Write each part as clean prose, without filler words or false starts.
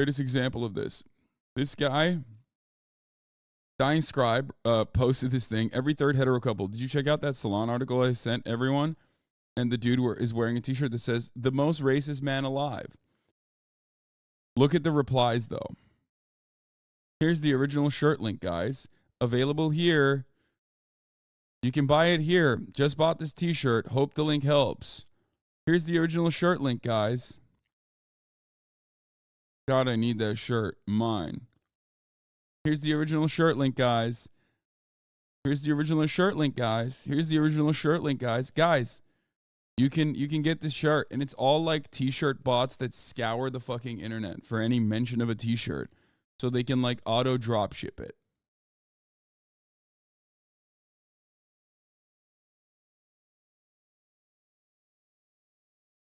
Greatest example of this. This guy, Dying Scribe, posted this thing. Every third hetero couple. Did you check out that Salon article I sent everyone? And the dude is wearing a t-shirt that says, "The most racist man alive." Look at the replies, though. Here's the original shirt link, guys. Available here. You can buy it here. Just bought this t-shirt. Hope the link helps. Here's the original shirt link, guys. God, I need that shirt. Mine. Here's the original shirt link, guys. Here's the original shirt link, guys. Here's the original shirt link, guys. Guys, you can get this shirt, and it's all like t-shirt bots that scour the fucking internet for any mention of a t-shirt so they can like auto drop ship it.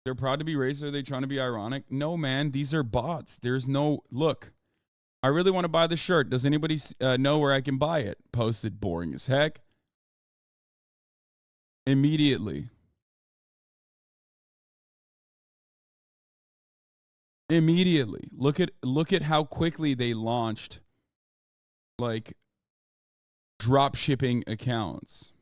They're proud to be racist. Are they trying to be ironic? No, man. These are bots. There's no... Look, I really want to buy the shirt. Does anybody know where I can buy it? Posted boring as heck. Immediately. Look at how quickly they launched like drop shipping accounts.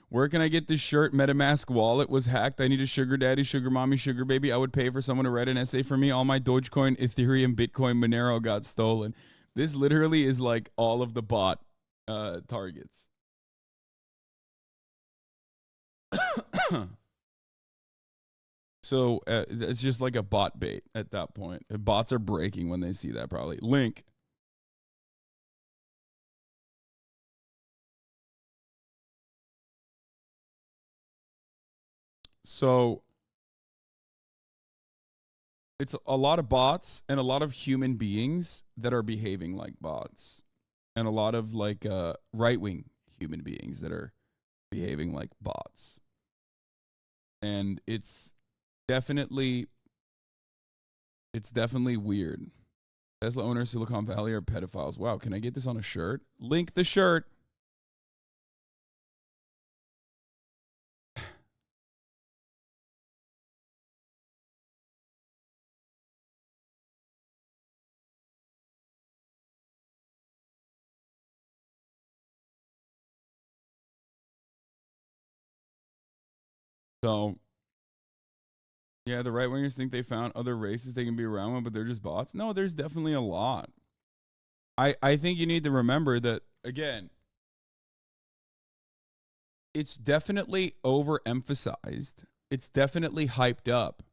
Where can I get this shirt? MetaMask wallet was hacked. I need a sugar daddy, sugar mommy, sugar baby. I would pay for someone to write an essay for me. All my Dogecoin, Ethereum, Bitcoin, Monero got stolen. This literally is like all of the bot targets. So it's just like a bot bait at that point. Bots are breaking when they see that probably. Link. So it's a lot of bots and a lot of human beings that are behaving like bots. And a lot of like right-wing human beings that are behaving like bots. And it's definitely weird. Tesla owners, Silicon Valley are pedophiles. Wow, can I get this on a shirt? Link the shirt. So, yeah, the right wingers think they found other races they can be around with, but they're just bots. No, there's definitely a lot. I think you need to remember that, again, it's definitely overemphasized. It's definitely hyped up.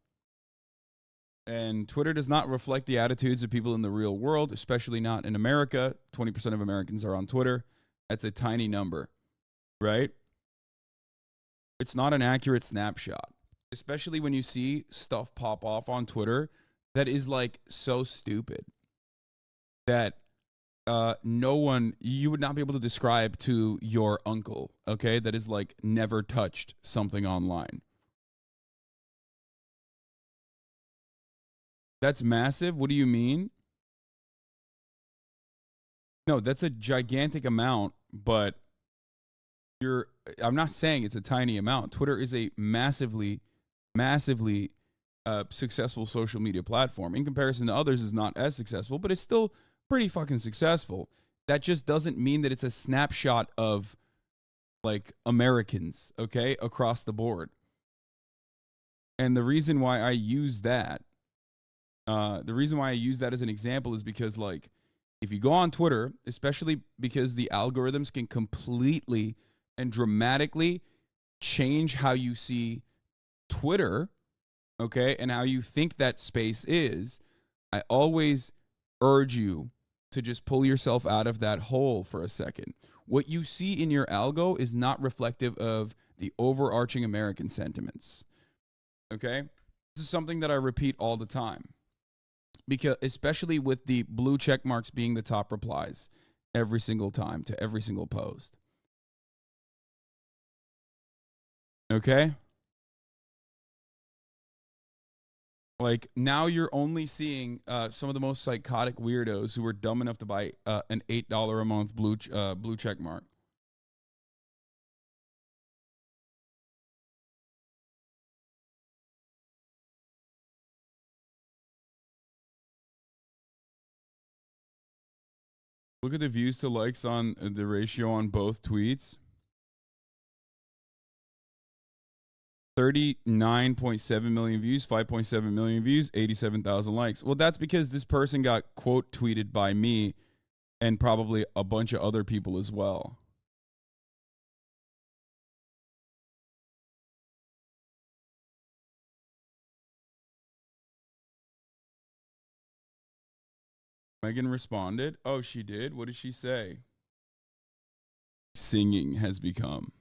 And Twitter does not reflect the attitudes of people in the real world, especially not in America. 20% of Americans are on Twitter. That's a tiny number, right? It's not an accurate snapshot, especially when you see stuff pop off on Twitter that is like so stupid that no one, you would not be able to describe to your uncle, okay, that is like never touched something online. That's massive? What do you mean? No, that's a gigantic amount, but I'm not saying it's a tiny amount. Twitter is a massively successful social media platform. In comparison to others, is not as successful, but it's still pretty fucking successful. That just doesn't mean that it's a snapshot of like Americans, okay, across the board. And the reason why I use that, as an example is because, like, if you go on Twitter, especially because the algorithms can completely and dramatically change how you see Twitter, okay, and how you think that space is, I always urge you to just pull yourself out of that hole for a second. What you see in your algo is not reflective of the overarching American sentiments, okay? This is something that I repeat all the time, because especially with the blue check marks being the top replies every single time to every single post. Okay? Like, now you're only seeing some of the most psychotic weirdos who are dumb enough to buy an $8 a month blue check mark. Look at the views to likes on the ratio on both tweets. 39.7 million views, 5.7 million views, 87,000 likes. Well, that's because this person got quote tweeted by me and probably a bunch of other people as well. Megan responded. Oh, she did? What did she say? Singing has become.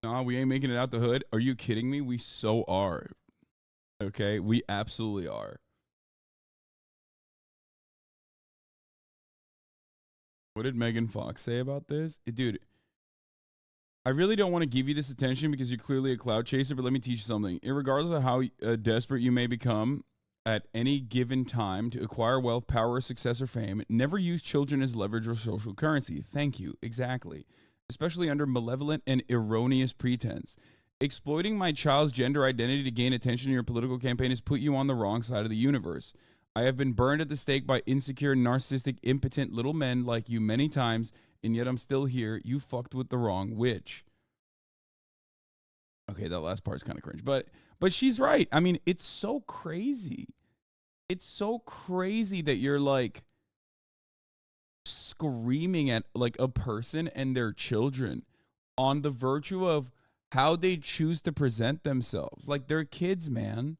Nah, we ain't making it out the hood. Are you kidding me? We so are. Okay, we absolutely are. What did Megan Fox say about this? Dude, I really don't want to give you this attention because you're clearly a cloud chaser, but let me teach you something. Regardless of how desperate you may become at any given time to acquire wealth, power, success, or fame, never use children as leverage or social currency. Thank you. Exactly. Especially under malevolent and erroneous pretense. Exploiting my child's gender identity to gain attention in your political campaign has put you on the wrong side of the universe. I have been burned at the stake by insecure, narcissistic, impotent little men like you many times, and yet I'm still here. You fucked with the wrong witch. Okay, that last part's kind of cringe, but she's right. I mean, it's so crazy. It's so crazy that you're like screaming at like a person and their children on the virtue of how they choose to present themselves. Like they're kids, man.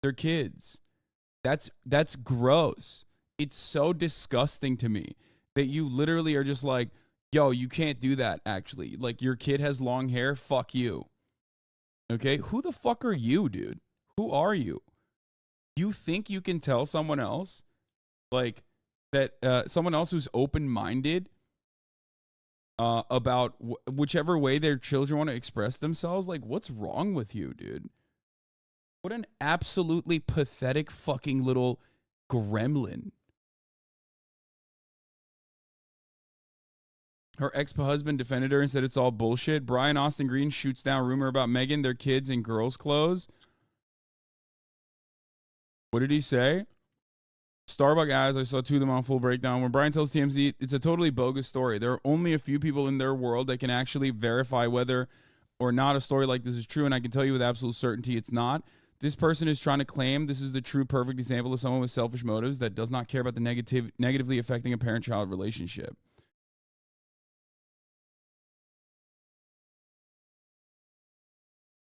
They're kids. That's gross. It's so disgusting to me that you literally are just like, yo, you can't do that actually. Like your kid has long hair, fuck you. Okay? Who the fuck are you, dude? Who are you? You think you can tell someone else like that someone else who's open-minded about whichever way their children want to express themselves? Like what's wrong with you, dude? What an absolutely pathetic fucking little gremlin. Her ex-husband defended her and said it's all bullshit. Brian Austin Green shoots down rumor about Megan, their kids in girls' clothes. What did he say? Starbucks ads, I saw two of them on Full Breakdown. When Brian tells TMZ, it's a totally bogus story. There are only a few people in their world that can actually verify whether or not a story like this is true, and I can tell you with absolute certainty it's not. This person is trying to claim this is the true perfect example of someone with selfish motives that does not care about the negatively affecting a parent-child relationship.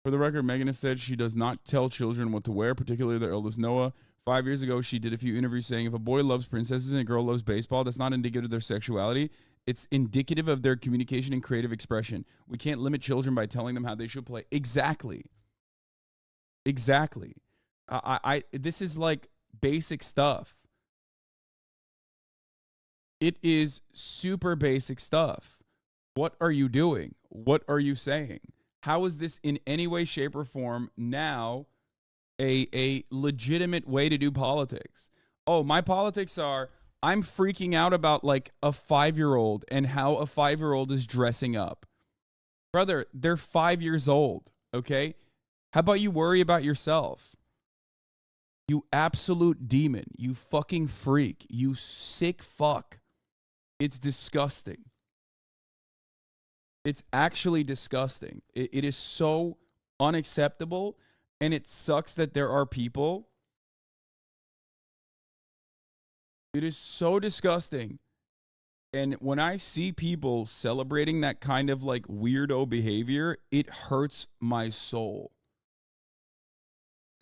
For the record, Megan has said she does not tell children what to wear, particularly their eldest Noah. 5 years ago, she did a few interviews saying if a boy loves princesses and a girl loves baseball, that's not indicative of their sexuality. It's indicative of their communication and creative expression. We can't limit children by telling them how they should play. Exactly. Exactly. This is like basic stuff. It is super basic stuff. What are you doing? What are you saying? How is this in any way, shape, or form now a legitimate way to do politics? Oh, my politics are I'm freaking out about like a 5-year-old and how a 5-year-old is dressing up. Brother, they're 5 years old, okay? How about you worry about yourself? You absolute demon. You fucking freak. You sick fuck. It's disgusting. It's actually disgusting. It is so unacceptable, and it sucks that there are people. It is so disgusting. And when I see people celebrating that kind of like weirdo behavior, it hurts my soul.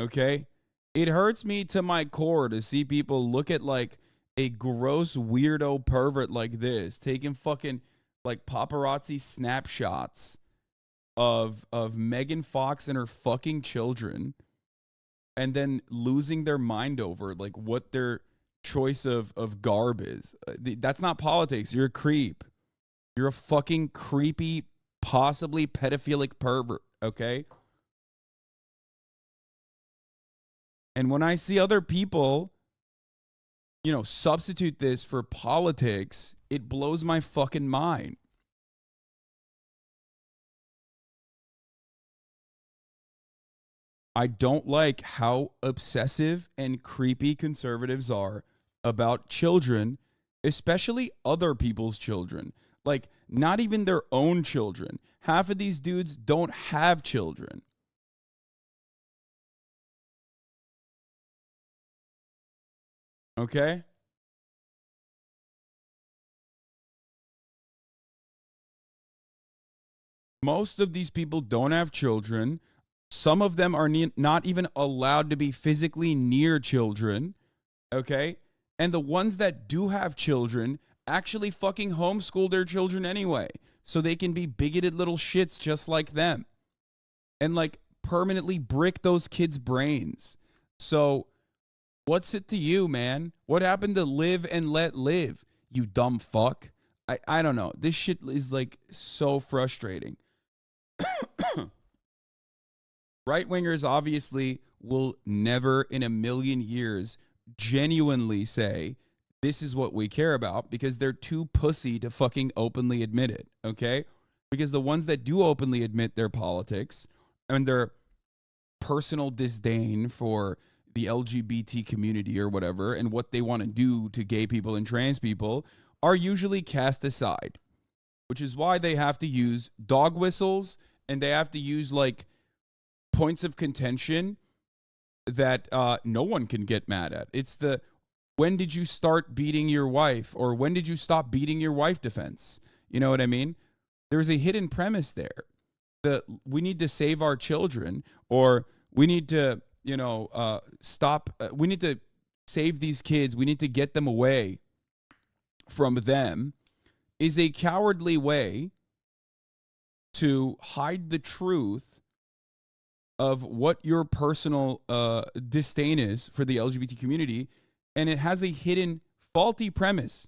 Okay? It hurts me to my core to see people look at like a gross weirdo pervert like this, taking fucking like paparazzi snapshots of Megan Fox and her fucking children, and then losing their mind over like what their choice of garb is. That's not politics. You're a creep. You're a fucking creepy, possibly pedophilic pervert, okay? And when I see other people, you know, substitute this for politics, it blows my fucking mind. I don't like how obsessive and creepy conservatives are about children, especially other people's children. Like, not even their own children. Half of these dudes don't have children. Okay? Most of these people don't have children. Some of them are not even allowed to be physically near children. Okay? And the ones that do have children actually fucking homeschool their children anyway. So they can be bigoted little shits just like them. And like permanently brick those kids' brains. So what's it to you, man? What happened to live and let live, you dumb fuck? I don't know. This shit is like so frustrating. Right wingers obviously will never in a million years genuinely say, this is what we care about, because they're too pussy to fucking openly admit it, okay? Because the ones that do openly admit their politics and their personal disdain for the LGBT community or whatever and what they want to do to gay people and trans people are usually cast aside, which is why they have to use dog whistles and they have to use like points of contention that no one can get mad at. It's the when did you start beating your wife or when did you stop beating your wife defense? You know what I mean? There's a hidden premise there. We need to save our children, or we need to, stop. We need to save these kids. We need to get them away from them, is a cowardly way to hide the truth of what your personal disdain is for the LGBT community. And it has a hidden faulty premise,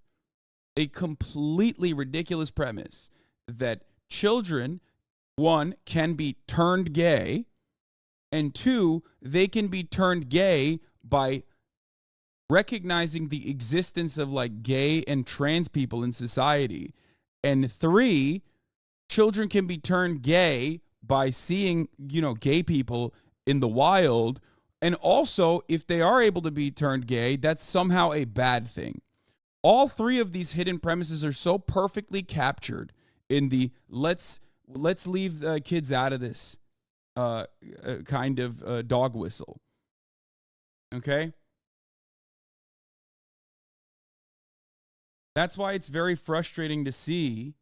a completely ridiculous premise that children, one, can be turned gay, and two, they can be turned gay by recognizing the existence of like gay and trans people in society. And three, children can be turned gay by seeing, gay people in the wild. And also, if they are able to be turned gay, that's somehow a bad thing. All three of these hidden premises are so perfectly captured in the let's leave kids out of this kind of dog whistle. Okay? That's why it's very frustrating to see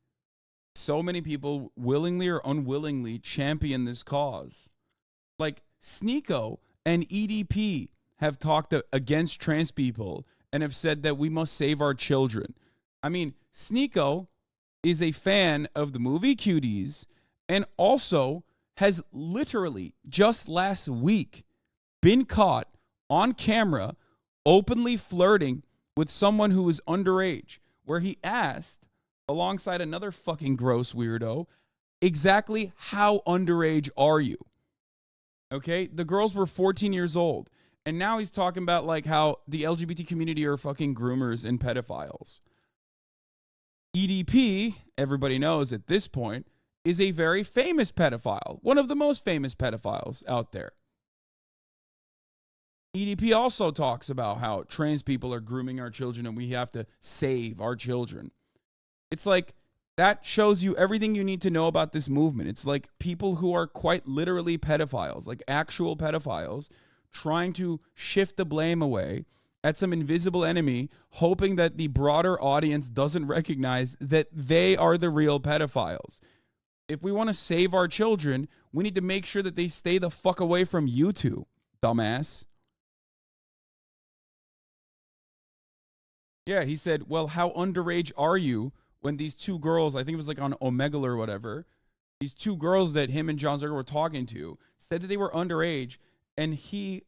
so many people willingly or unwillingly champion this cause. Like Sneeko and EDP have talked against trans people and have said that we must save our children. I mean, Sneeko is a fan of the movie Cuties and also has literally just last week been caught on camera openly flirting with someone who was underage, where he asked, alongside another fucking gross weirdo, exactly how underage are you? Okay? The girls were 14 years old. And now he's talking about like how the LGBT community are fucking groomers and pedophiles. EDP, everybody knows at this point, is a very famous pedophile, one of the most famous pedophiles out there. EDP also talks about how trans people are grooming our children and we have to save our children. It's like that shows you everything you need to know about this movement. It's like people who are quite literally pedophiles, like actual pedophiles, trying to shift the blame away at some invisible enemy, hoping that the broader audience doesn't recognize that they are the real pedophiles. If we want to save our children, we need to make sure that they stay the fuck away from you two, dumbass. Yeah, he said, well, how underage are you when these two girls, I think it was like on Omegle or whatever, these two girls that him and John Zerger were talking to said that they were underage. And he,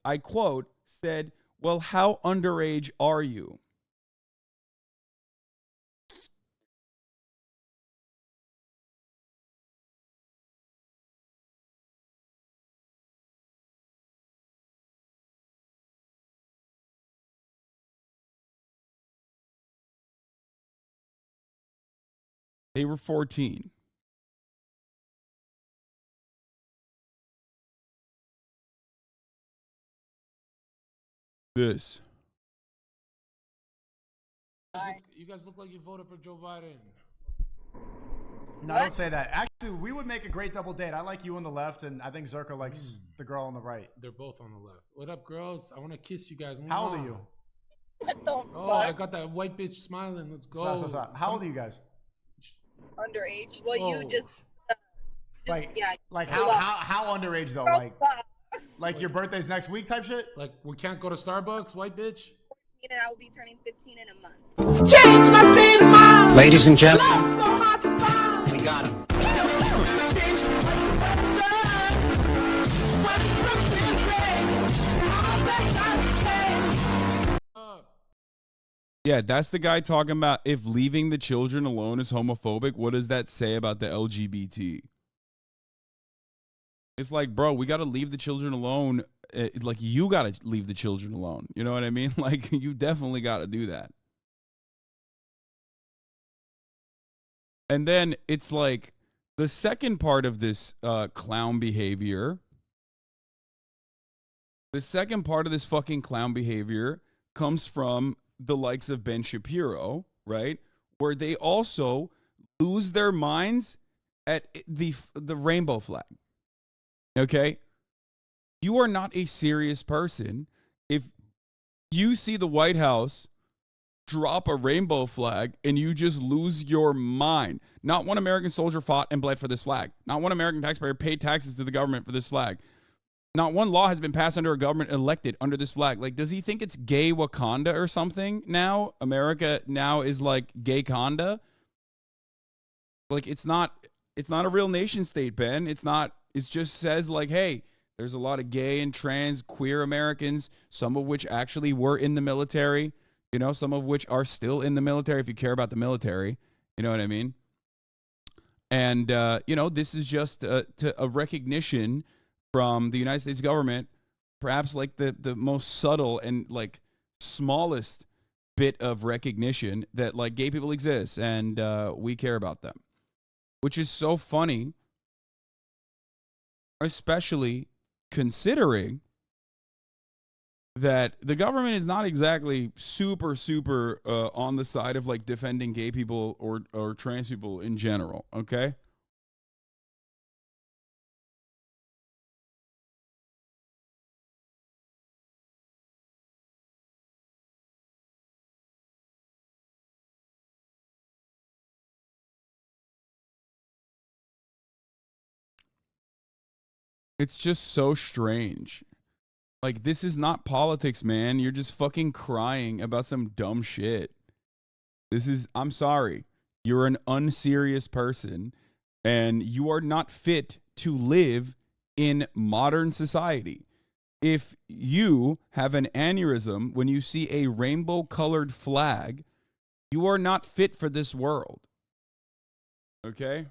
I quote, said, well, how underage are you? They were 14. this. You guys look like you voted for Joe Biden. No, don't say that. Actually, we would make a great double date. I like you on the left, and I think Zerka likes the girl on the right. They're both on the left. What up, girls? I want to kiss you guys. How old are you? What the Oh, fuck? I got that white bitch smiling. Let's go. Stop. How old are you guys? Underage. Well, you just Like, yeah. like how underage though? Like your birthday's next week type shit? Like, we can't go to Starbucks, white bitch? And I will be turning 15 in a month. Change my state of mind. Ladies and gentlemen, So hard to find. we got him. Yeah, that's the guy talking about if leaving the children alone is homophobic. What does that say about the LGBT? It's like, bro, we got to leave the children alone. Like, you got to leave the children alone. You know what I mean? Like, you definitely got to do that. And then it's like the second part of this clown behavior. The second part of this fucking clown behavior comes from the likes of Ben Shapiro, right? Where they also lose their minds at the rainbow flag. Okay? You are not a serious person if you see the White House drop a rainbow flag and you just lose your mind. Not one American soldier fought and bled for this flag. Not one American taxpayer paid taxes to the government for this flag. Not one law has been passed under a government elected under this flag. Like, does he think it's gay Wakanda or something now? America now is like gay Conda? Like, it's not a real nation state, Ben. It just says like, hey, there's a lot of gay and trans queer Americans, some of which actually were in the military, you know, some of which are still in the military if you care about the military. You know what I mean? And, you know, this is just a recognition from the United States government, perhaps like the most subtle and like smallest bit of recognition that like gay people exist and we care about them, which is so funny, especially considering that the government is not exactly super on the side of like defending gay people or trans people in general. Okay. It's just so strange. Like, this is not politics, man. You're just fucking crying about some dumb shit. I'm sorry. You're an unserious person and you are not fit to live in modern society. If you have an aneurysm when you see a rainbow colored flag, you are not fit for this world. Okay?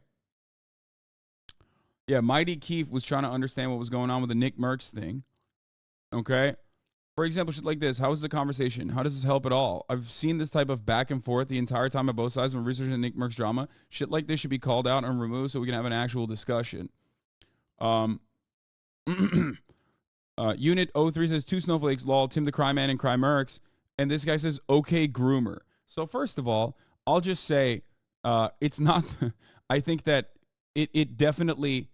Yeah, Mighty Keith was trying to understand what was going on with the Nick Merckx thing. Okay? For example, shit like this. How is the conversation? How does this help at all? I've seen this type of back and forth the entire time on both sides when researching the Nick Merckx drama. Shit like this should be called out and removed so we can have an actual discussion. Unit 03 says, 2 snowflakes, lol, Tim the Cry Man and Cry Merckx. And this guy says, okay, groomer. So first of all, I'll just say it's not, I think that it definitely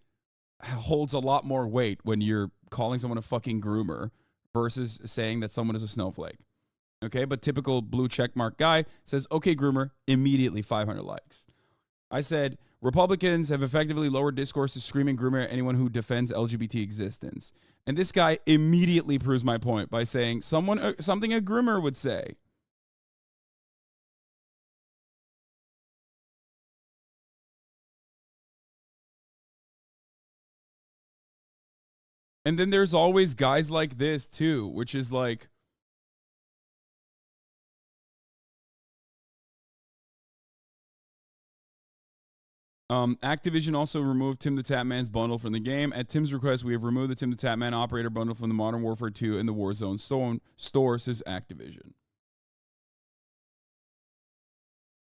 holds a lot more weight when you're calling someone a fucking groomer versus saying that someone is a snowflake. Okay, but typical blue checkmark guy says, okay, groomer, immediately 500 likes. I said, Republicans have effectively lowered discourse to screaming groomer at anyone who defends LGBT existence. And this guy immediately proves my point by saying something a groomer would say. And then there's always guys like this too, which is like, Activision also removed Tim the Tatman's bundle from the game. At Tim's request, we have removed the Tim the Tatman operator bundle from the Modern Warfare 2 and the Warzone store, says Activision.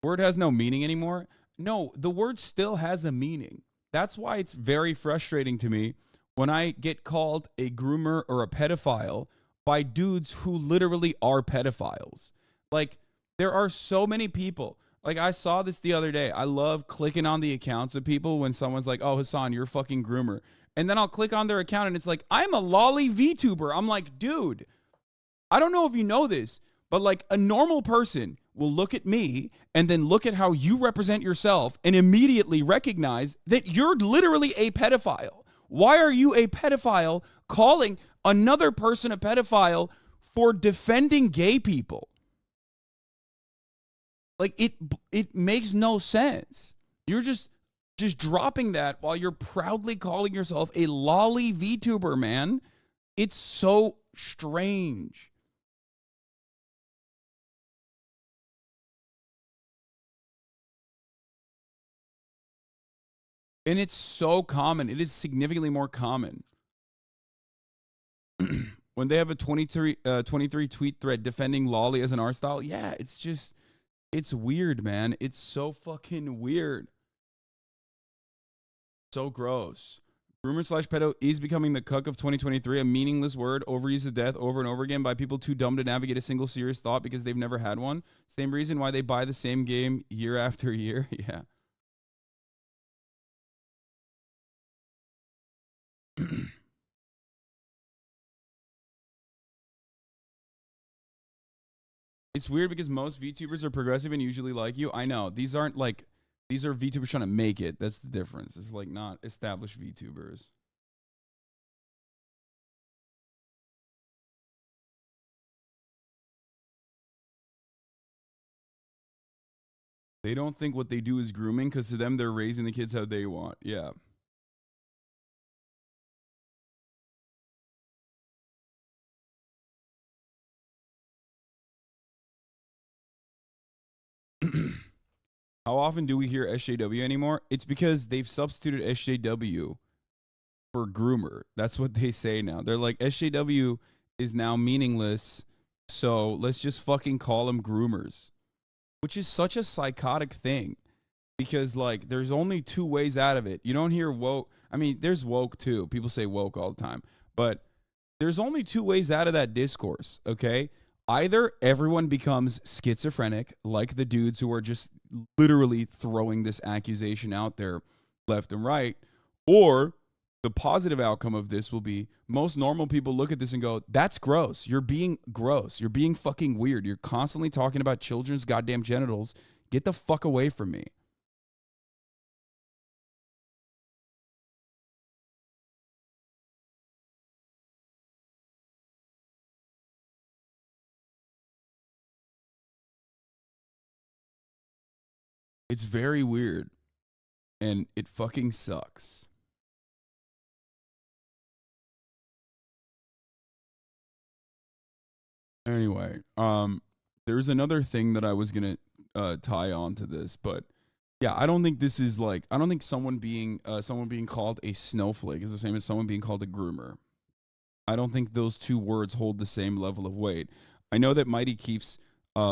Word has no meaning anymore? No, the word still has a meaning. That's why it's very frustrating to me when I get called a groomer or a pedophile by dudes who literally are pedophiles. Like, there are so many people. Like, I saw this the other day. I love clicking on the accounts of people when someone's like, oh, Hasan, you're a fucking groomer. And then I'll click on their account and it's like, I'm a lolly VTuber. I'm like, dude, I don't know if you know this, but like a normal person will look at me and then look at how you represent yourself and immediately recognize that you're literally a pedophile. Why are you a pedophile calling another person a pedophile for defending gay people? Like, it makes no sense. You're just dropping that while you're proudly calling yourself a lolly VTuber, man. It's so strange. And it's so common. It is significantly more common. When they have a 23 tweet thread defending lolly as an art style, yeah, it's weird, man. It's so fucking weird. So gross. Groomer / pedo is becoming the cuck of 2023, a meaningless word overused to death over and over again by people too dumb to navigate a single serious thought because they've never had one. Same reason why they buy the same game year after year. Yeah. It's weird because most VTubers are progressive and usually like you. I know. These are VTubers trying to make it. That's the difference. It's like not established VTubers. They don't think what they do is grooming because to them they're raising the kids how they want. Yeah. How often do we hear SJW anymore? It's because they've substituted SJW for groomer. That's what they say now. They're like, SJW is now meaningless, so let's just fucking call them groomers. Which is such a psychotic thing. Because, like, there's only two ways out of it. You don't hear woke. I mean, there's woke, too. People say woke all the time. But there's only two ways out of that discourse, okay? Either everyone becomes schizophrenic, like the dudes who are just literally throwing this accusation out there left and right, or the positive outcome of this will be most normal people look at this and go, that's gross. You're being gross. You're being fucking weird. You're constantly talking about children's goddamn genitals. Get the fuck away from me. It's very weird. And it fucking sucks. Anyway, there's another thing that I was gonna tie on to this, but yeah, I don't think this is like, I don't think someone being called a snowflake is the same as someone being called a groomer. I don't think those two words hold the same level of weight. I know that Mighty Keef's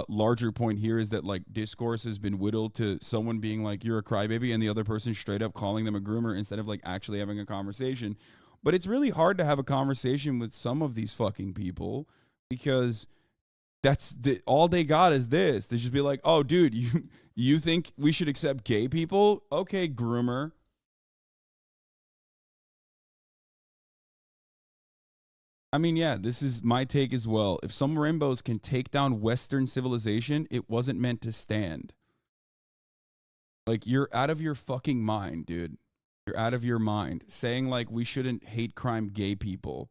larger point here is that like discourse has been whittled to someone being like, you're a crybaby, and the other person straight up calling them a groomer instead of like actually having a conversation. But it's really hard to have a conversation with some of these fucking people because all they got is this. They just be like, oh, dude, you think we should accept gay people? Okay, groomer. I mean, yeah, this is my take as well. If some rainbows can take down Western civilization, it wasn't meant to stand. Like, you're out of your fucking mind, dude. You're out of your mind. Saying, like, we shouldn't hate crime gay people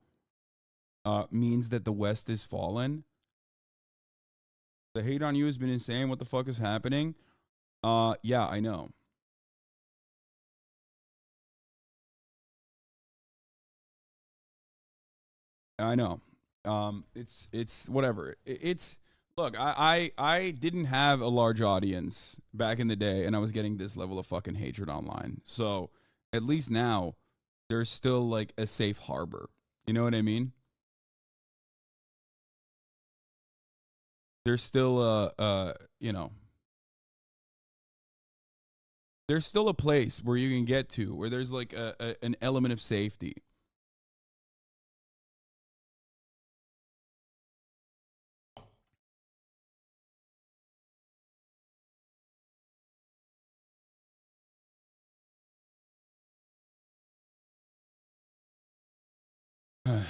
means that the West is fallen. The hate on you has been insane. What the fuck is happening? Yeah, I know. I know. It's whatever. It's look. I didn't have a large audience back in the day, and I was getting this level of fucking hatred online. So at least now, there's still like a safe harbor. You know what I mean? There's still you know, there's still a place where you can get to where there's like an element of safety. One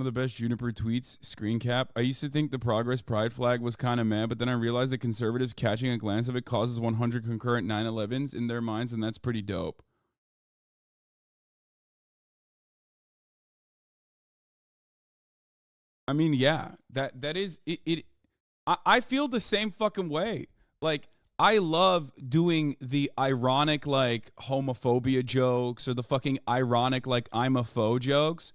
of the best Juniper tweets, screen cap. I used to think the Progress Pride flag was kind of mad, but then I realized that conservatives catching a glance of it causes 100 concurrent 9/11s in their minds, and that's pretty dope. I mean, yeah, that is it. I feel the same fucking way. Like, I love doing the ironic, like, homophobia jokes or the fucking ironic, like, I'm a foe jokes.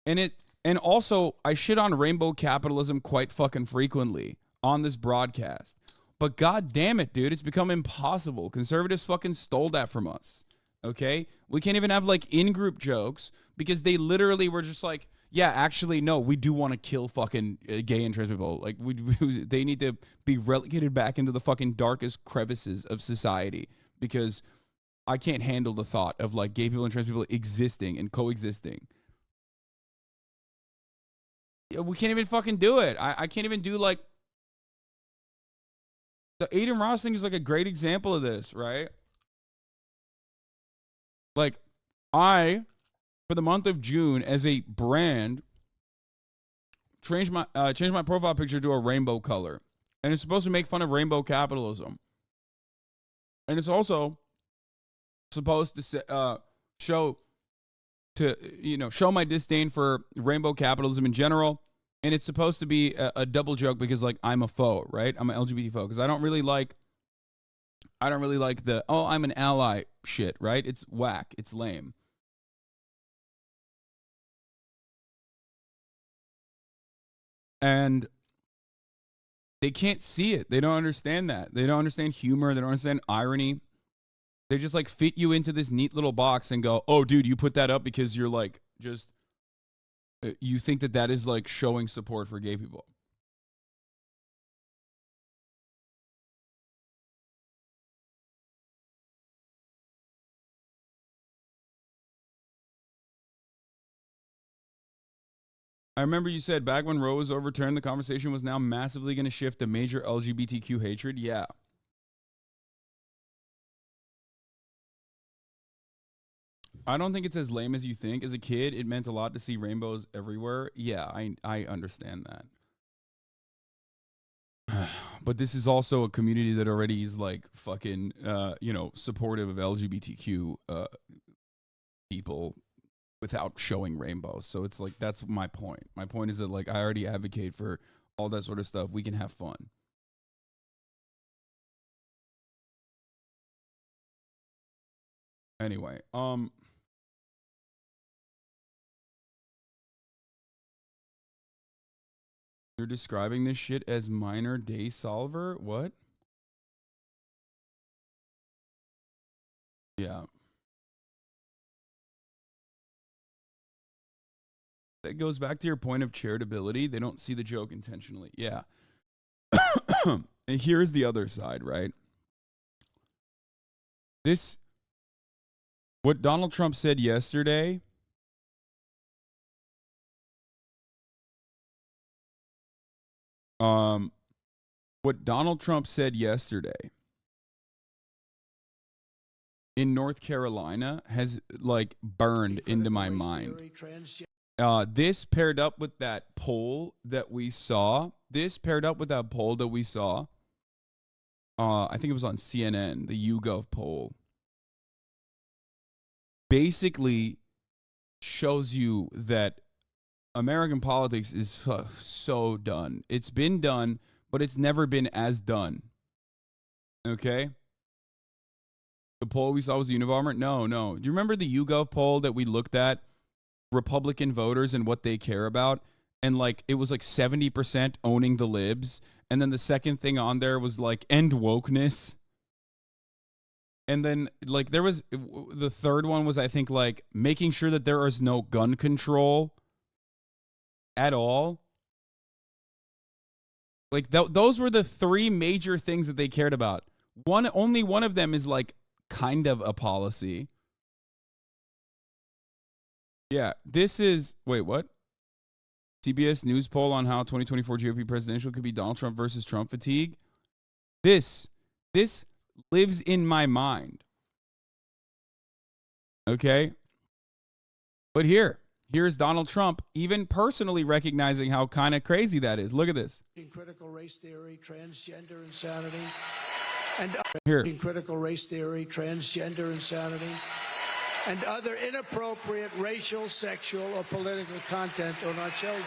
And also, I shit on rainbow capitalism quite fucking frequently on this broadcast. But god damn it, dude, it's become impossible. Conservatives fucking stole that from us. Okay? We can't even have, like, in-group jokes because they literally were just like, yeah, actually, no, we do want to kill fucking gay and trans people. Like, they need to be relegated back into the fucking darkest crevices of society because I can't handle the thought of, like, gay people and trans people existing and coexisting. We can't even fucking do it. I can't even do, like, the Aiden Ross thing is, like, a great example of this, right? Like, for the month of June, as a brand, changed my profile picture to a rainbow color. And it's supposed to make fun of rainbow capitalism. And it's also supposed to show my disdain for rainbow capitalism in general. And it's supposed to be a double joke because, like, I'm a foe, right? I'm an LGBT foe because I don't really like the, oh, I'm an ally shit, right? It's whack. It's lame. And they can't see it. They don't understand that. They don't understand humor. They don't understand irony. They just, like, fit you into this neat little box and go, oh, dude, you put that up because you're, like, just, you think that is, like, showing support for gay people. I remember you said back when Roe was overturned, the conversation was now massively going to shift to major LGBTQ hatred. Yeah. I don't think it's as lame as you think. As a kid, it meant a lot to see rainbows everywhere. Yeah, I understand that. But this is also a community that already is, like, fucking, supportive of LGBTQ people without showing rainbows. So it's like, that's my point. My point is that, like, I already advocate for all that sort of stuff. We can have fun. Anyway, you're describing this shit as minor day solver? What? Yeah. That goes back to your point of charitability. They don't see the joke intentionally. Yeah. And here's the other side, right? What Donald Trump said yesterday, what Donald Trump said yesterday in North Carolina has, like, burned into my mind. This paired up with that poll that we saw. I think it was on CNN, the YouGov poll. Basically shows you that American politics is so done. It's been done, but it's never been as done. Okay? The poll we saw was the Unabomber? No. Do you remember the YouGov poll that we looked at? Republican voters and what they care about? And, like, it was like 70% owning the libs. And then the second thing on there was, like, end wokeness. And then, like, there was, the third one was, I think, like, making sure that there is no gun control at all. Like, those were the three major things that they cared about. Only one of them is, like, kind of a policy. Yeah, this is, wait, what? CBS News poll on how 2024 GOP presidential could be Donald Trump versus Trump fatigue. This lives in my mind. Okay. But here's Donald Trump even personally recognizing how kind of crazy that is. Look at this. Critical race theory, transgender insanity, and Here. critical race theory, transgender insanity, and other inappropriate racial, sexual, or political content on our children.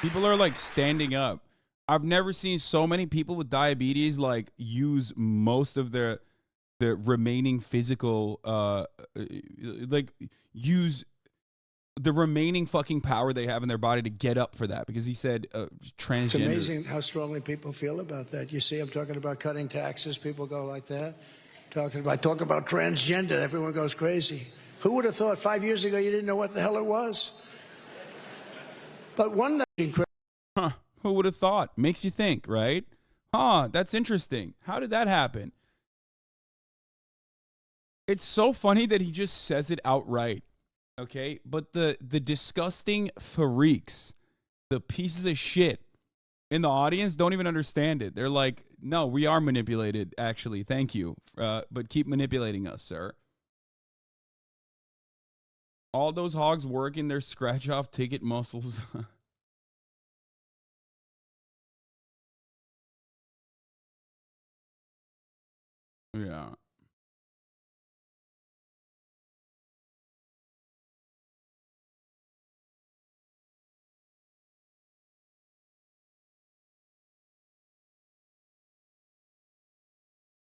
People are like standing up. I've never seen so many people with diabetes like use most of their remaining physical like use the remaining fucking power they have in their body to get up for that, because he said transgender. It's amazing how strongly people feel about that. You see, I'm talking about cutting taxes. People go like that. Talk about transgender. Everyone goes crazy. Who would have thought 5 years ago you didn't know what the hell it was? But one Huh, who would have thought? Makes you think, right? Huh, that's interesting. How did that happen? It's so funny that he just says it outright. Okay? But the disgusting freaks, the pieces of shit in the audience don't even understand it. They're like, no, we are manipulated, actually. Thank you. But keep manipulating us, sir. All those hogs working their scratch-off ticket muscles. Yeah.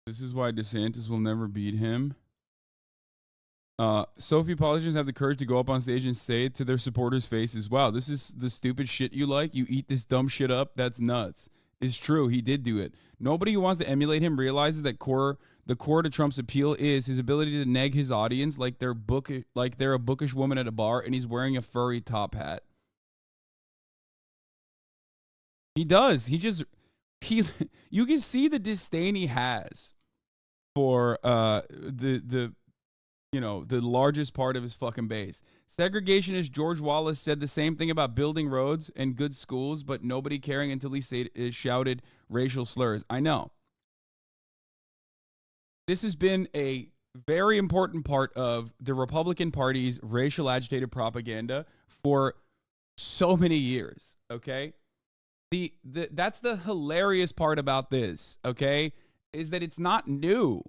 This is why DeSantis will never beat him. So few politicians have the courage to go up on stage and say it to their supporters' faces. Wow, this is the stupid shit you like? You eat this dumb shit up? That's nuts. It's true. He did do it. Nobody who wants to emulate him realizes that the core to Trump's appeal is his ability to neg his audience like they're a bookish woman at a bar and he's wearing a furry top hat. He does. You can see the disdain he has for the largest part of his fucking base. Segregationist George Wallace said the same thing about building roads and good schools, but nobody caring until he shouted racial slurs. I know. This has been a very important part of the Republican Party's racial agitated propaganda for so many years, okay? That's the hilarious part about this, okay, is that it's not new.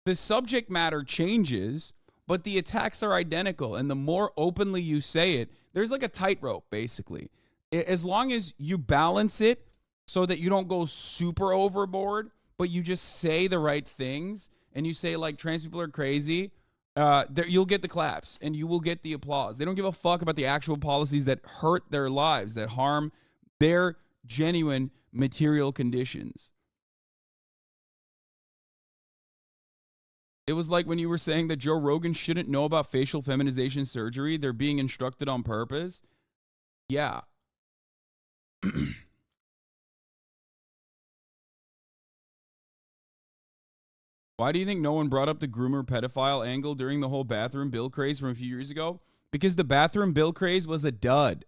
The subject matter changes, but the attacks are identical. And the more openly you say it, there's like a tightrope, basically. As long as you balance it so that you don't go super overboard, but you just say the right things, and you say, like, trans people are crazy, you'll get the claps, and you will get the applause. They don't give a fuck about the actual policies that hurt their lives, that harm their genuine material conditions. It was like when you were saying that Joe Rogan shouldn't know about facial feminization surgery. They're being instructed on purpose. Yeah. Why do you think no one brought up the groomer pedophile angle during the whole bathroom bill craze from a few years ago? Because the bathroom bill craze was a dud.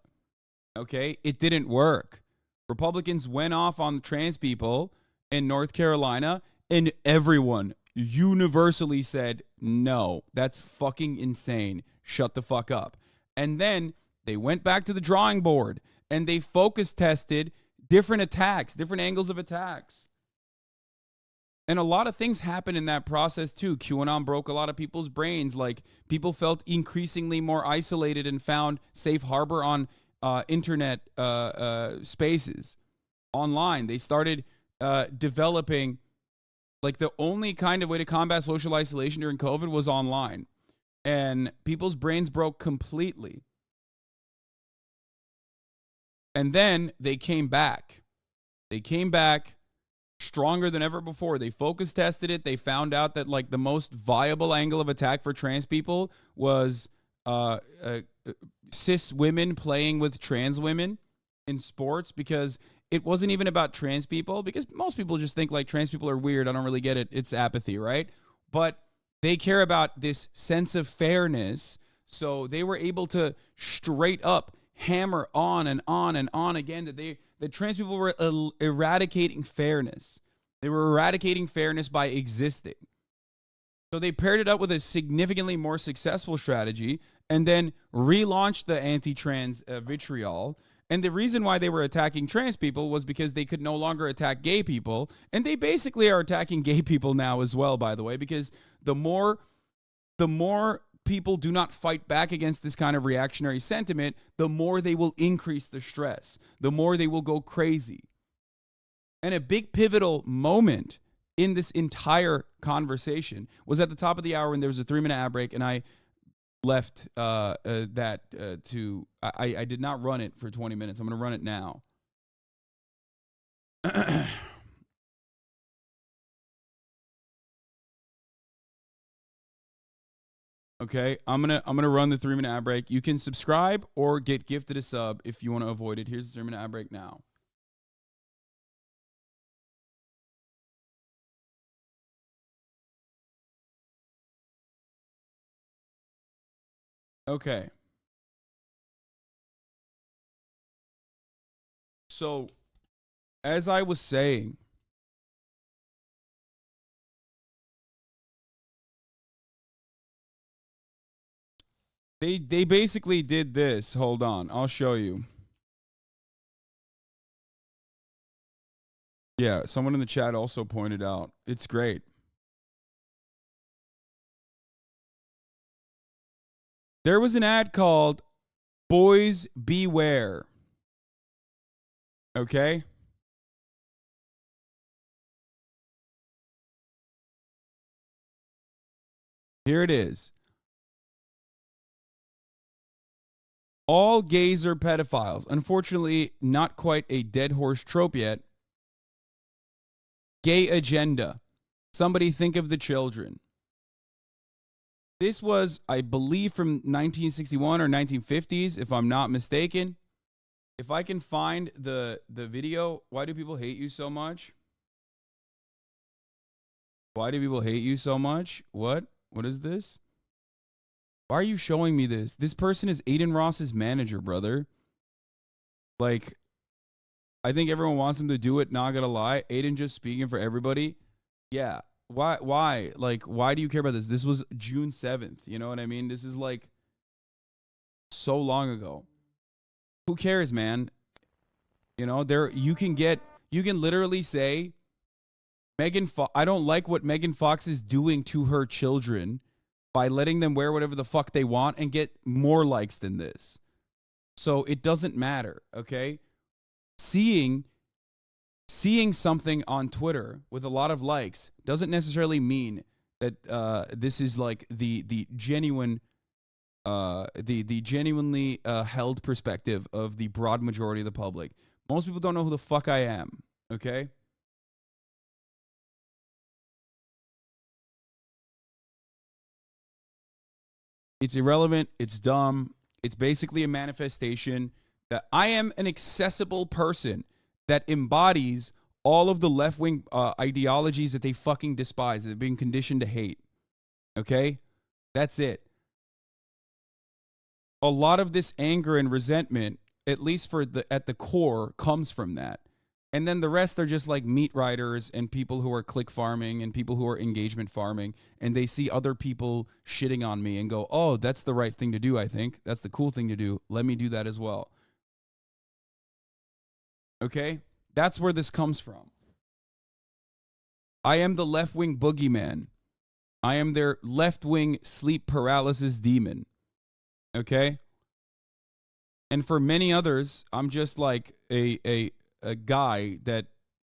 Okay? It didn't work. Republicans went off on trans people in North Carolina, and everyone universally said, no, that's fucking insane. Shut the fuck up. And then they went back to the drawing board, and they focus tested different attacks, different angles of attacks. And a lot of things happened in that process, too. QAnon broke a lot of people's brains. Like, people felt increasingly more isolated and found safe harbor on internet spaces, online. They started developing, like, the only kind of way to combat social isolation during COVID was online. And people's brains broke completely. And then they came back. They came back stronger than ever before. They focus tested it. They found out that, like, the most viable angle of attack for trans people was cis women playing with trans women in sports, because it wasn't even about trans people, because most people just think, like, trans people are weird. I don't really get it. It's apathy, right? But They care about this sense of fairness. So they were able to straight up hammer on and on and on again that trans people were eradicating fairness. They were eradicating fairness by existing. So they paired it up with a significantly more successful strategy and then relaunched the anti-trans vitriol. And the reason why they were attacking trans people was because they could no longer attack gay people. And they basically are attacking gay people now as well, by the way, because the more people do not fight back against this kind of reactionary sentiment, the more they will increase the stress, the more they will go crazy. And a big pivotal moment in this entire conversation was at the top of the hour when there was a 3-minute ad break, and I left I did not run it for 20 minutes. I'm going to run it now. Okay, I'm gonna run the 3-minute ad break. You can subscribe or get gifted a sub if you want to avoid it. Here's the 3-minute ad break now. Okay. So, as I was saying, they basically did this. Hold on, I'll show you. Yeah, someone in the chat also pointed out. It's great. There was an ad called Boys Beware. Okay? Here it is. All gays are pedophiles. Unfortunately, not quite a dead horse trope yet. Gay agenda. Somebody think of the children. This was, I believe, from 1961 or 1950s, if I'm not mistaken. If I can find the video, why do people hate you so much? Why do people hate you so much? What? What is this? Why are you showing me this? This person is Aiden Ross's manager, brother. Like, I think everyone wants him to do it, not gonna lie. Aiden just speaking for everybody. Yeah. Why? Like, why do you care about this? This was June 7th. You know what I mean? This is like so long ago. Who cares, man? You know, you can literally say, I don't like what Megan Fox is doing to her children by letting them wear whatever the fuck they want and get more likes than this. So it doesn't matter, okay? Seeing something on Twitter with a lot of likes doesn't necessarily mean that this is like the genuine the genuinely held perspective of the broad majority of the public. Most people don't know who the fuck I am, okay? It's irrelevant. It's dumb. It's basically a manifestation that I am an accessible person that embodies all of the left-wing ideologies that they fucking despise, that they've been conditioned to hate. Okay? That's it. A lot of this anger and resentment, at least at the core, comes from that. And then the rest are just like meat riders and people who are click farming and people who are engagement farming. And they see other people shitting on me and go, oh, that's the right thing to do, I think. That's the cool thing to do. Let me do that as well. Okay? That's where this comes from. I am the left-wing boogeyman. I am their left-wing sleep paralysis demon. Okay? And for many others, I'm just like a guy that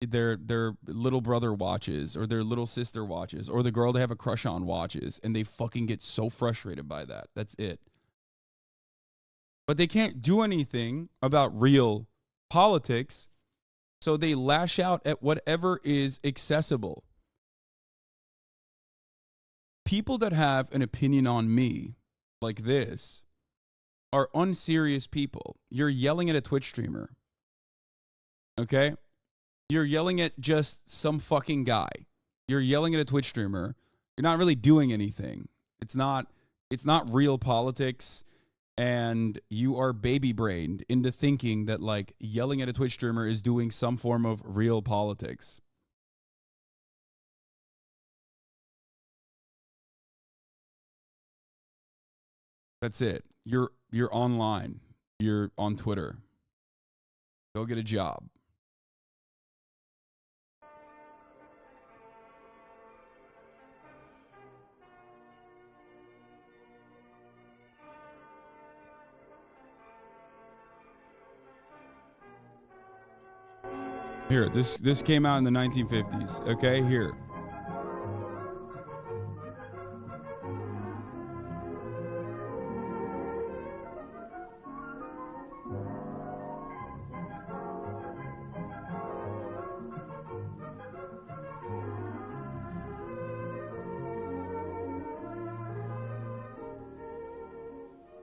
their little brother watches or their little sister watches or the girl they have a crush on watches, and they fucking get so frustrated by that. That's it. But they can't do anything about real politics, so they lash out at whatever is accessible. People that have an opinion on me like this are unserious people. You're yelling at a Twitch streamer. Okay? You're yelling at just some fucking guy. You're yelling at a Twitch streamer. You're not really doing anything. It's not real politics, and you are baby brained into thinking that like yelling at a Twitch streamer is doing some form of real politics. That's it. You're online. You're on Twitter. Go get a job. Here, this came out in the 1950s. Okay, here.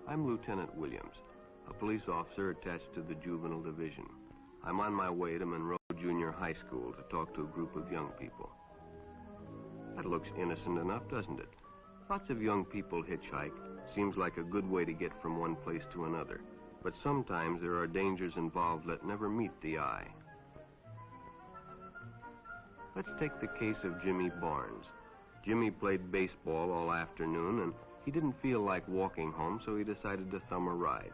I'm Lieutenant Williams, a police officer attached to the Juvenile Division. I'm on my way to Monroe Junior High School to talk to a group of young people. That looks innocent enough, doesn't it? Lots of young people hitchhike. Seems like a good way to get from one place to another. But sometimes there are dangers involved that never meet the eye. Let's take the case of Jimmy Barnes. Jimmy played baseball all afternoon, and he didn't feel like walking home, so he decided to thumb a ride.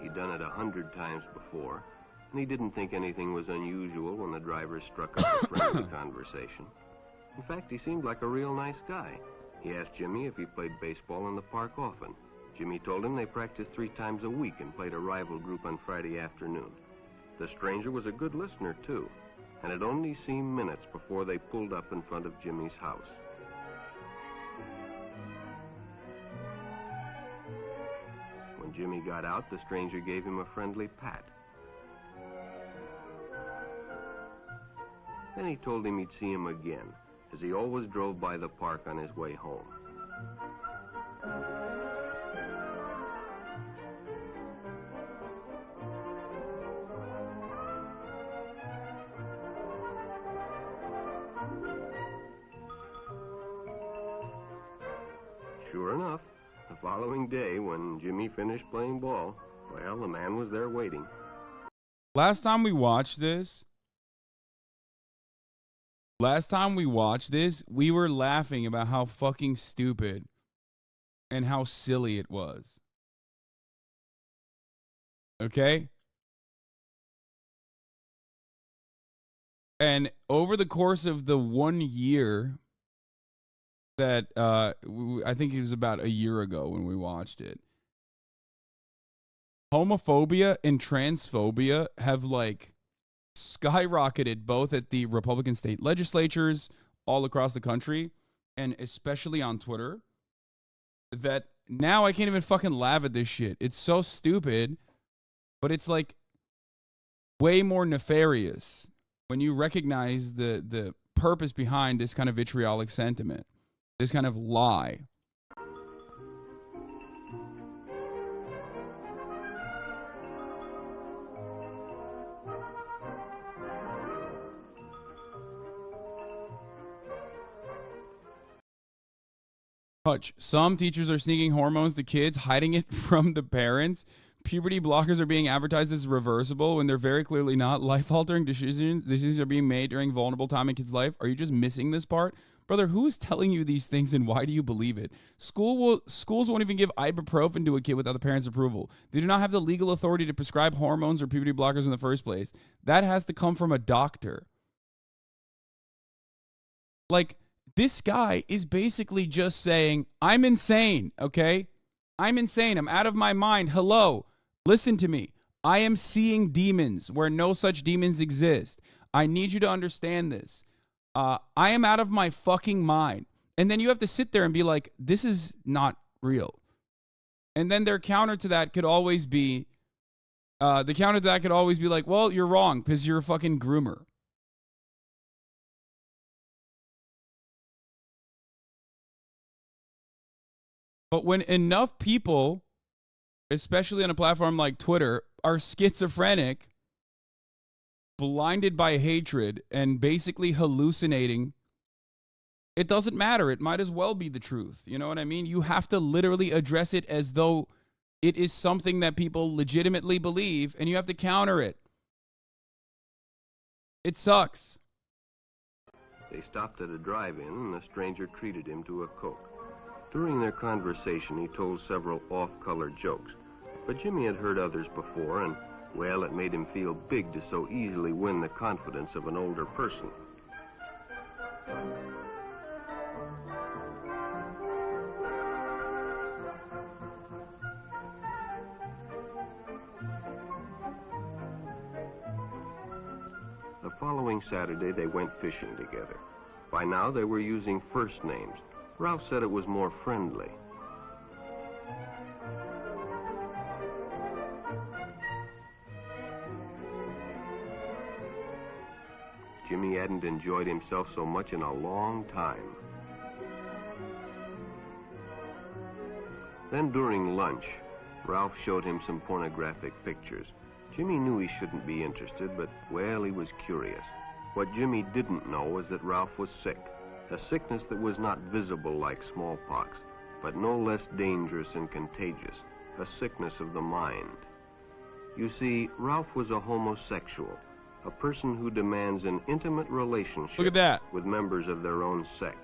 He'd done it 100 times before, and he didn't think anything was unusual when the driver struck up a friendly conversation. In fact, he seemed like a real nice guy. He asked Jimmy if he played baseball in the park often. Jimmy told him they practiced 3 times a week and played a rival group on Friday afternoon. The stranger was a good listener, too, and it only seemed minutes before they pulled up in front of Jimmy's house. When Jimmy got out, the stranger gave him a friendly pat. Then he told him he'd see him again, as he always drove by the park on his way home. Sure enough, the following day, when Jimmy finished playing ball, well, the man was there waiting. Last time we watched this, we were laughing about how fucking stupid and how silly it was. Okay? And over the course of the 1 year that I think it was about a year ago when we watched it, homophobia and transphobia have like skyrocketed both at the Republican state legislatures all across the country and especially on Twitter, that now I can't even fucking laugh at this shit. It's so stupid, but it's like way more nefarious when you recognize the purpose behind this kind of vitriolic sentiment, this kind of lie. Hutch, some teachers are sneaking hormones to kids, hiding it from the parents. Puberty blockers are being advertised as reversible when they're very clearly not. Life-altering decisions are being made during vulnerable time in kids' life. Are you just missing this part? Brother, who's telling you these things and why do you believe it? Schools won't even give ibuprofen to a kid without the parents' approval. They do not have the legal authority to prescribe hormones or puberty blockers in the first place. That has to come from a doctor. Like, this guy is basically just saying, I'm insane, okay? I'm insane. I'm out of my mind. Hello, listen to me. I am seeing demons where no such demons exist. I need you to understand this. I am out of my fucking mind. And then you have to sit there and be like, this is not real. And then their counter to that could always be, like, well, you're wrong because you're a fucking groomer. But when enough people especially on a platform like Twitter, are schizophrenic, blinded by hatred, and basically hallucinating, it doesn't matter. It might as well be the truth. You know what I mean? You have to literally address it as though it is something that people legitimately believe, and you have to counter it. It sucks. They stopped at a drive-in, and the stranger treated him to a Coke. During their conversation, he told several off-color jokes, but Jimmy had heard others before, and, well, it made him feel big to so easily win the confidence of an older person. The following Saturday, they went fishing together. By now, they were using first names. Ralph said it was more friendly. Jimmy hadn't enjoyed himself so much in a long time. Then during lunch, Ralph showed him some pornographic pictures. Jimmy knew he shouldn't be interested, but, well, he was curious. What Jimmy didn't know was that Ralph was sick, a sickness that was not visible like smallpox, but no less dangerous and contagious, a sickness of the mind. You see, Ralph was a homosexual, a person who demands an intimate relationship Look at that. with members of their own sex.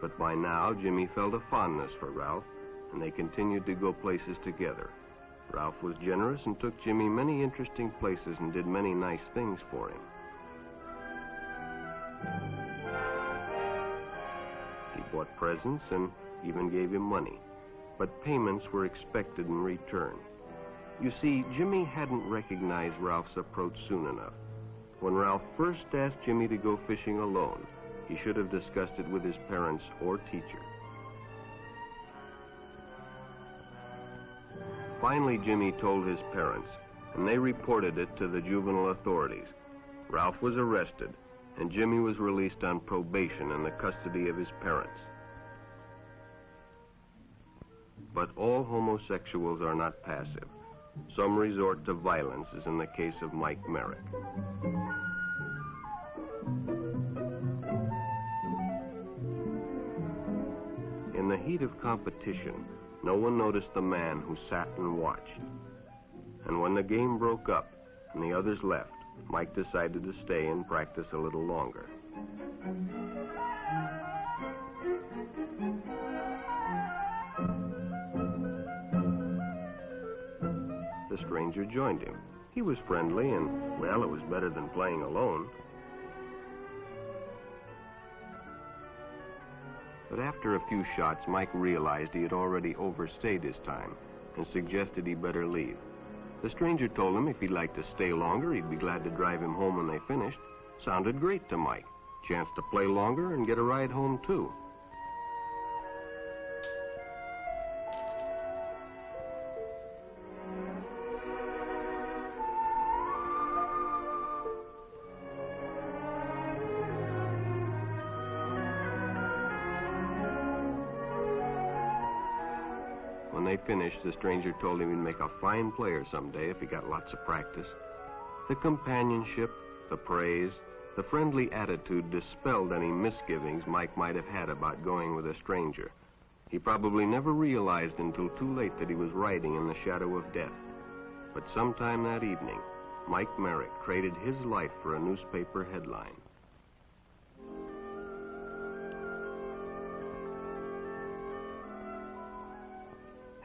But by now, Jimmy felt a fondness for Ralph, and they continued to go places together. Ralph was generous and took Jimmy many interesting places and did many nice things for him. He bought presents and even gave him money, but payments were expected in return. You see, Jimmy hadn't recognized Ralph's approach soon enough. When Ralph first asked Jimmy to go fishing alone, he should have discussed it with his parents or teacher. Finally, Jimmy told his parents, and they reported it to the juvenile authorities. Ralph was arrested, and Jimmy was released on probation in the custody of his parents. But all homosexuals are not passive. Some resort to violence, as in the case of Mike Merrick. In the heat of competition, no one noticed the man who sat and watched. And when the game broke up and the others left, Mike decided to stay and practice a little longer. The stranger joined him. He was friendly and, well, it was better than playing alone. But after a few shots, Mike realized he had already overstayed his time and suggested he better leave. The stranger told him if he'd like to stay longer, he'd be glad to drive him home when they finished. Sounded great to Mike. Chance to play longer and get a ride home, too. When they finished, the stranger told him he'd make a fine player someday if he got lots of practice. The companionship, the praise, the friendly attitude dispelled any misgivings Mike might have had about going with a stranger. He probably never realized until too late that he was riding in the shadow of death. But sometime that evening, Mike Merrick traded his life for a newspaper headline.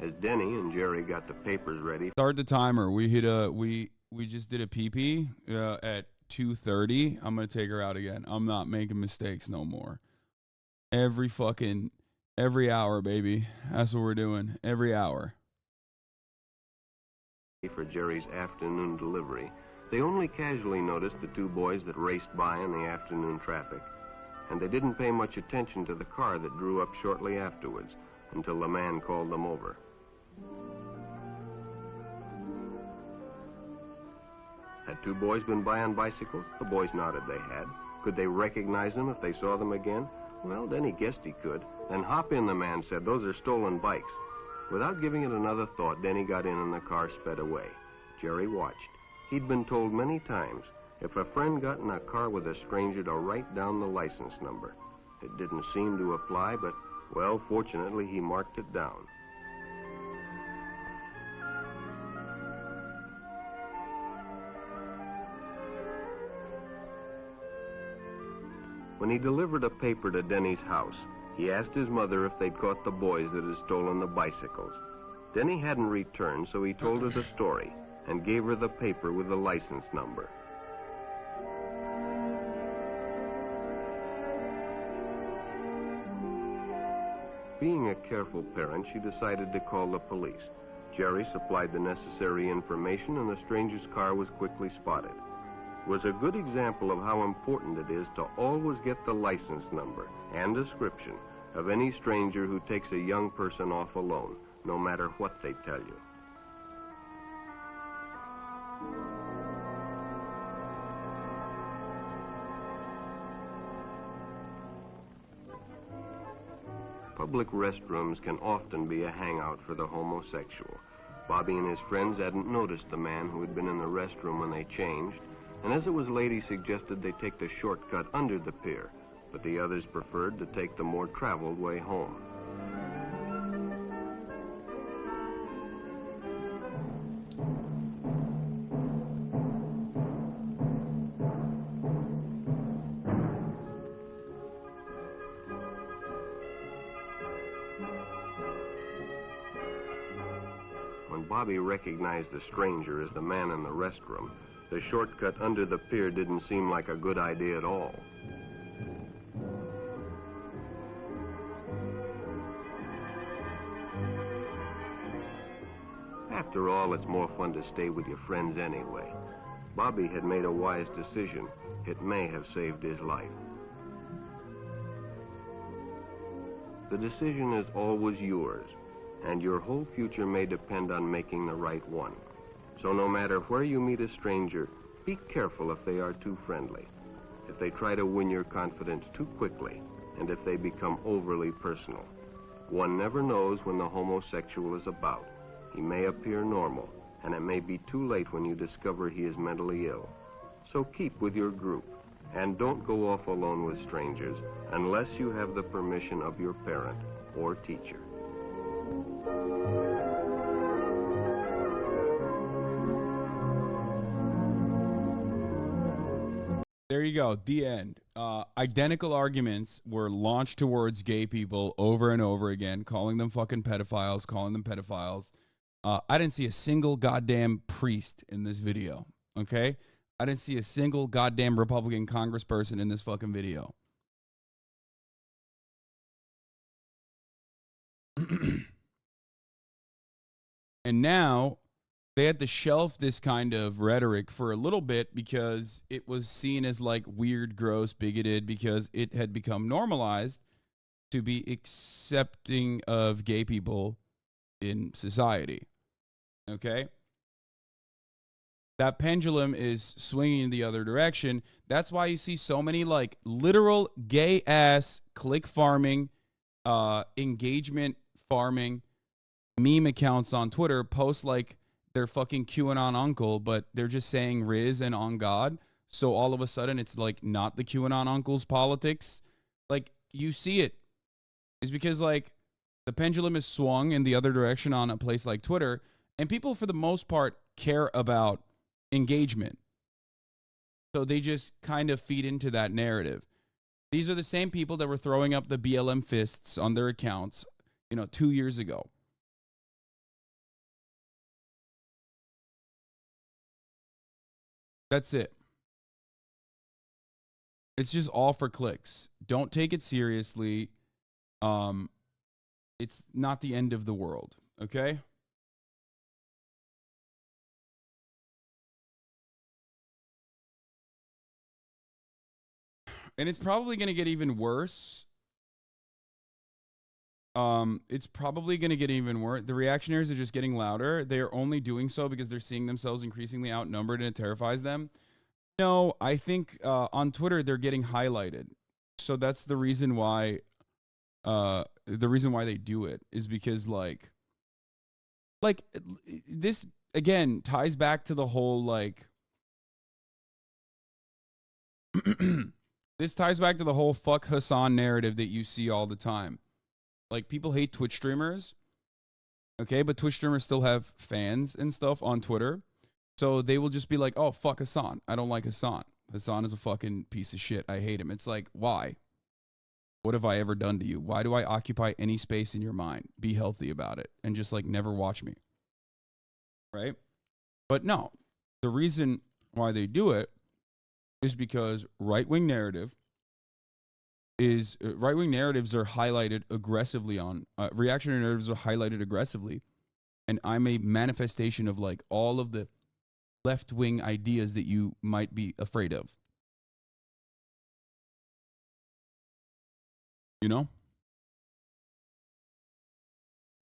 As Denny and Jerry got the papers ready. Start the timer. We hit we just did a PP at 2:30. I'm gonna take her out again. I'm not making mistakes no more. Every hour, baby. That's what we're doing. Every hour. For Jerry's afternoon delivery, they only casually noticed the two boys that raced by in the afternoon traffic, and they didn't pay much attention to the car that drew up shortly afterwards until the man called them over. Had two boys been by on bicycles? The boys nodded they had. Could they recognize them if they saw them again? Well, then he guessed he could. Then hop in, the man said. Those are stolen bikes. Without giving it another thought, Denny got in and the car sped away. Jerry watched. He'd been told many times, if a friend got in a car with a stranger, to write down the license number. It didn't seem to apply, but, well, fortunately, he marked it down. When he delivered a paper to Denny's house, he asked his mother if they'd caught the boys that had stolen the bicycles. Denny hadn't returned, so he told her the story and gave her the paper with the license number. Being a careful parent, she decided to call the police. Jerry supplied the necessary information, and the stranger's car was quickly spotted. It was a good example of how important it is to always get the license number and description of any stranger who takes a young person off alone, no matter what they tell you. Public restrooms can often be a hangout for the homosexual. Bobby and his friends hadn't noticed the man who had been in the restroom when they changed, and as it was late, he suggested they take the shortcut under the pier, but the others preferred to take the more traveled way home. When Bobby recognized the stranger as the man in the restroom, the shortcut under the pier didn't seem like a good idea at all. After all, it's more fun to stay with your friends anyway. Bobby had made a wise decision. It may have saved his life. The decision is always yours, and your whole future may depend on making the right one. So no matter where you meet a stranger, be careful if they are too friendly, if they try to win your confidence too quickly, and if they become overly personal. One never knows when the homosexual is about. He may appear normal, and it may be too late when you discover he is mentally ill. So keep with your group, and don't go off alone with strangers unless you have the permission of your parent or teacher. There you go. The end. Identical arguments were launched towards gay people over and over again, calling them fucking pedophiles, calling them pedophiles. I didn't see a single goddamn priest in this video, okay? I didn't see a single goddamn Republican congressperson in this fucking video. And now they had to shelf this kind of rhetoric for a little bit because it was seen as like weird, gross, bigoted, because it had become normalized to be accepting of gay people in society. Okay? That pendulum is swinging in the other direction. That's why you see so many like literal gay ass click farming, engagement farming meme accounts on Twitter post like their fucking QAnon uncle, but they're just saying Riz and on God. So all of a sudden it's like not the QAnon uncle's politics. Like you see it is because like the pendulum is swung in the other direction on a place like Twitter, and people for the most part care about engagement. So they just kind of feed into that narrative. These are the same people that were throwing up the BLM fists on their accounts, 2 years ago. That's it. It's just all for clicks. Don't take it seriously. It's not the end of the world, okay? And it's probably going to get even worse. It's probably going to get even worse. The reactionaries are just getting louder. They are only doing so because they're seeing themselves increasingly outnumbered and it terrifies them. No, I think on Twitter they're getting highlighted. So that's the reason why they do it, is because like like this again ties back to the whole like this ties back to the whole fuck Hasan narrative that you see all the time. Like, people hate Twitch streamers, okay, but Twitch streamers still have fans and stuff on Twitter. So they will just be like, oh, fuck Hasan. I don't like Hasan. Hasan is a fucking piece of shit. I hate him. It's like, why? What have I ever done to you? Why do I occupy any space in your mind? Be healthy about it and just like never watch me. Right? But no, the reason why they do it is because right-wing narratives are highlighted aggressively on reactionary narratives are highlighted aggressively, and I'm a manifestation of like all of the left-wing ideas that you might be afraid of. You know?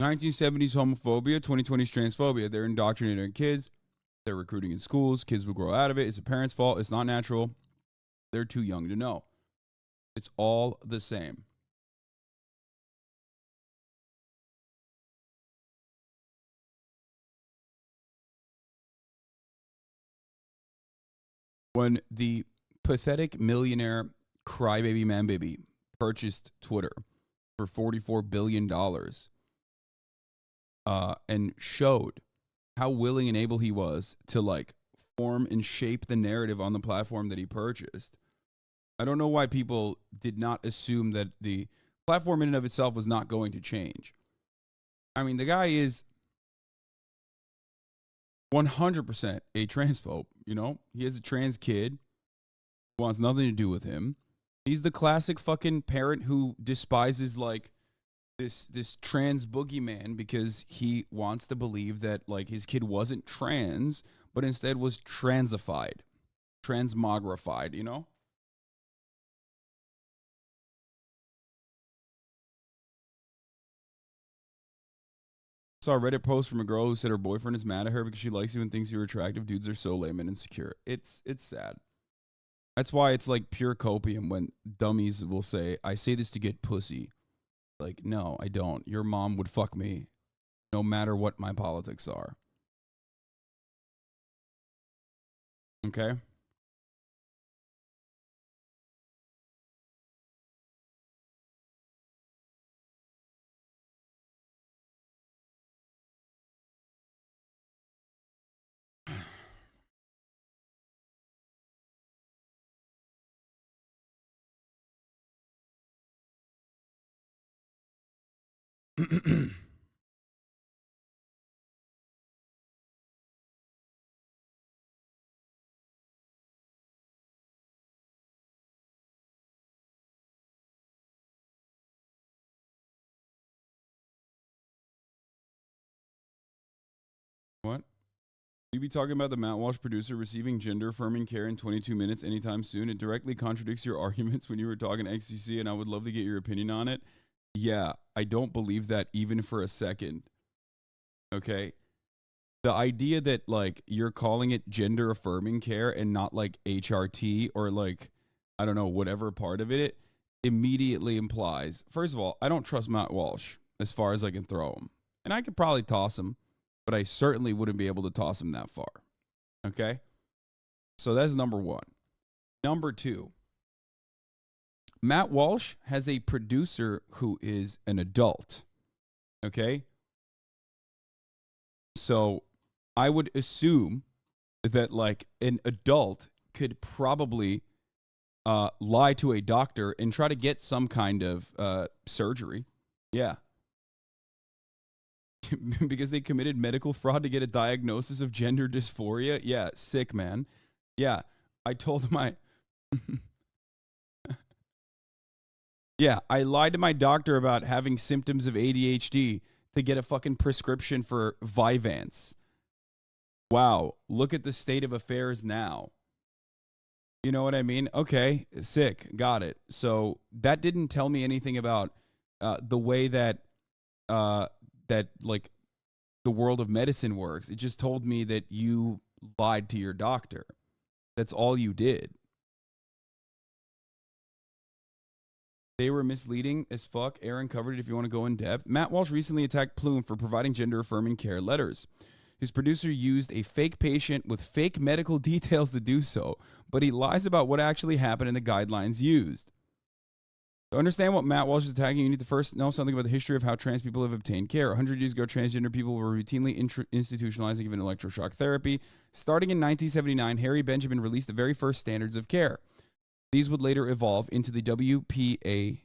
1970s homophobia, 2020s transphobia. They're indoctrinating kids. They're recruiting in schools. Kids will grow out of it. It's the parents' fault. It's not natural. They're too young to know. It's all the same. When the pathetic millionaire crybaby manbaby purchased Twitter for $44 billion and showed how willing and able he was to like form and shape the narrative on the platform that he purchased, I don't know why people did not assume that the platform in and of itself was not going to change. I mean, the guy is 100% a transphobe, you know? He has a trans kid who wants nothing to do with him. He's the classic fucking parent who despises like this trans boogeyman because he wants to believe that like his kid wasn't trans, but instead was transified, transmogrified, you know? Saw a Reddit post from a girl who said her boyfriend is mad at her because she likes you and thinks you're attractive. Dudes are so lame and insecure. It's sad. That's why it's like pure copium when dummies will say, I say this to get pussy. Like, no, I don't. Your mom would fuck me no matter what my politics are. Okay? What? You be talking about the Matt Walsh producer receiving gender affirming care in 22 minutes anytime soon? It directly contradicts your arguments when you were talking XQC, and I would love to get your opinion on it. Yeah, I don't believe that even for a second. Okay? The idea that like you're calling it gender affirming care and not like HRT or like, I don't know, whatever part of it immediately implies, first of all, I don't trust Matt Walsh as far as I can throw him. And I could probably toss him, but I certainly wouldn't be able to toss him that far. Okay? So that's number one. Number two, Matt Walsh has a producer who is an adult. Okay? So I would assume that like an adult could probably lie to a doctor and try to get some kind of surgery. Yeah. Because they committed medical fraud to get a diagnosis of gender dysphoria. Yeah, sick, man. Yeah, I told my... Yeah, I lied to my doctor about having symptoms of ADHD to get a fucking prescription for Vyvanse. Wow, look at the state of affairs now. You know what I mean? Okay, sick, got it. So that didn't tell me anything about the way that like the world of medicine works. It just told me that you lied to your doctor. That's all you did. They were misleading as fuck. Aaron covered it if you want to go in depth. Matt Walsh recently attacked Plume for providing gender-affirming care letters. His producer used a fake patient with fake medical details to do so, but he lies about what actually happened in the guidelines used. To understand what Matt Walsh is attacking, you need to first know something about the history of how trans people have obtained care. 100 years ago, transgender people were routinely institutionalized and given electroshock therapy. Starting in 1979, Harry Benjamin released the very first standards of care. These would later evolve into the WPATH.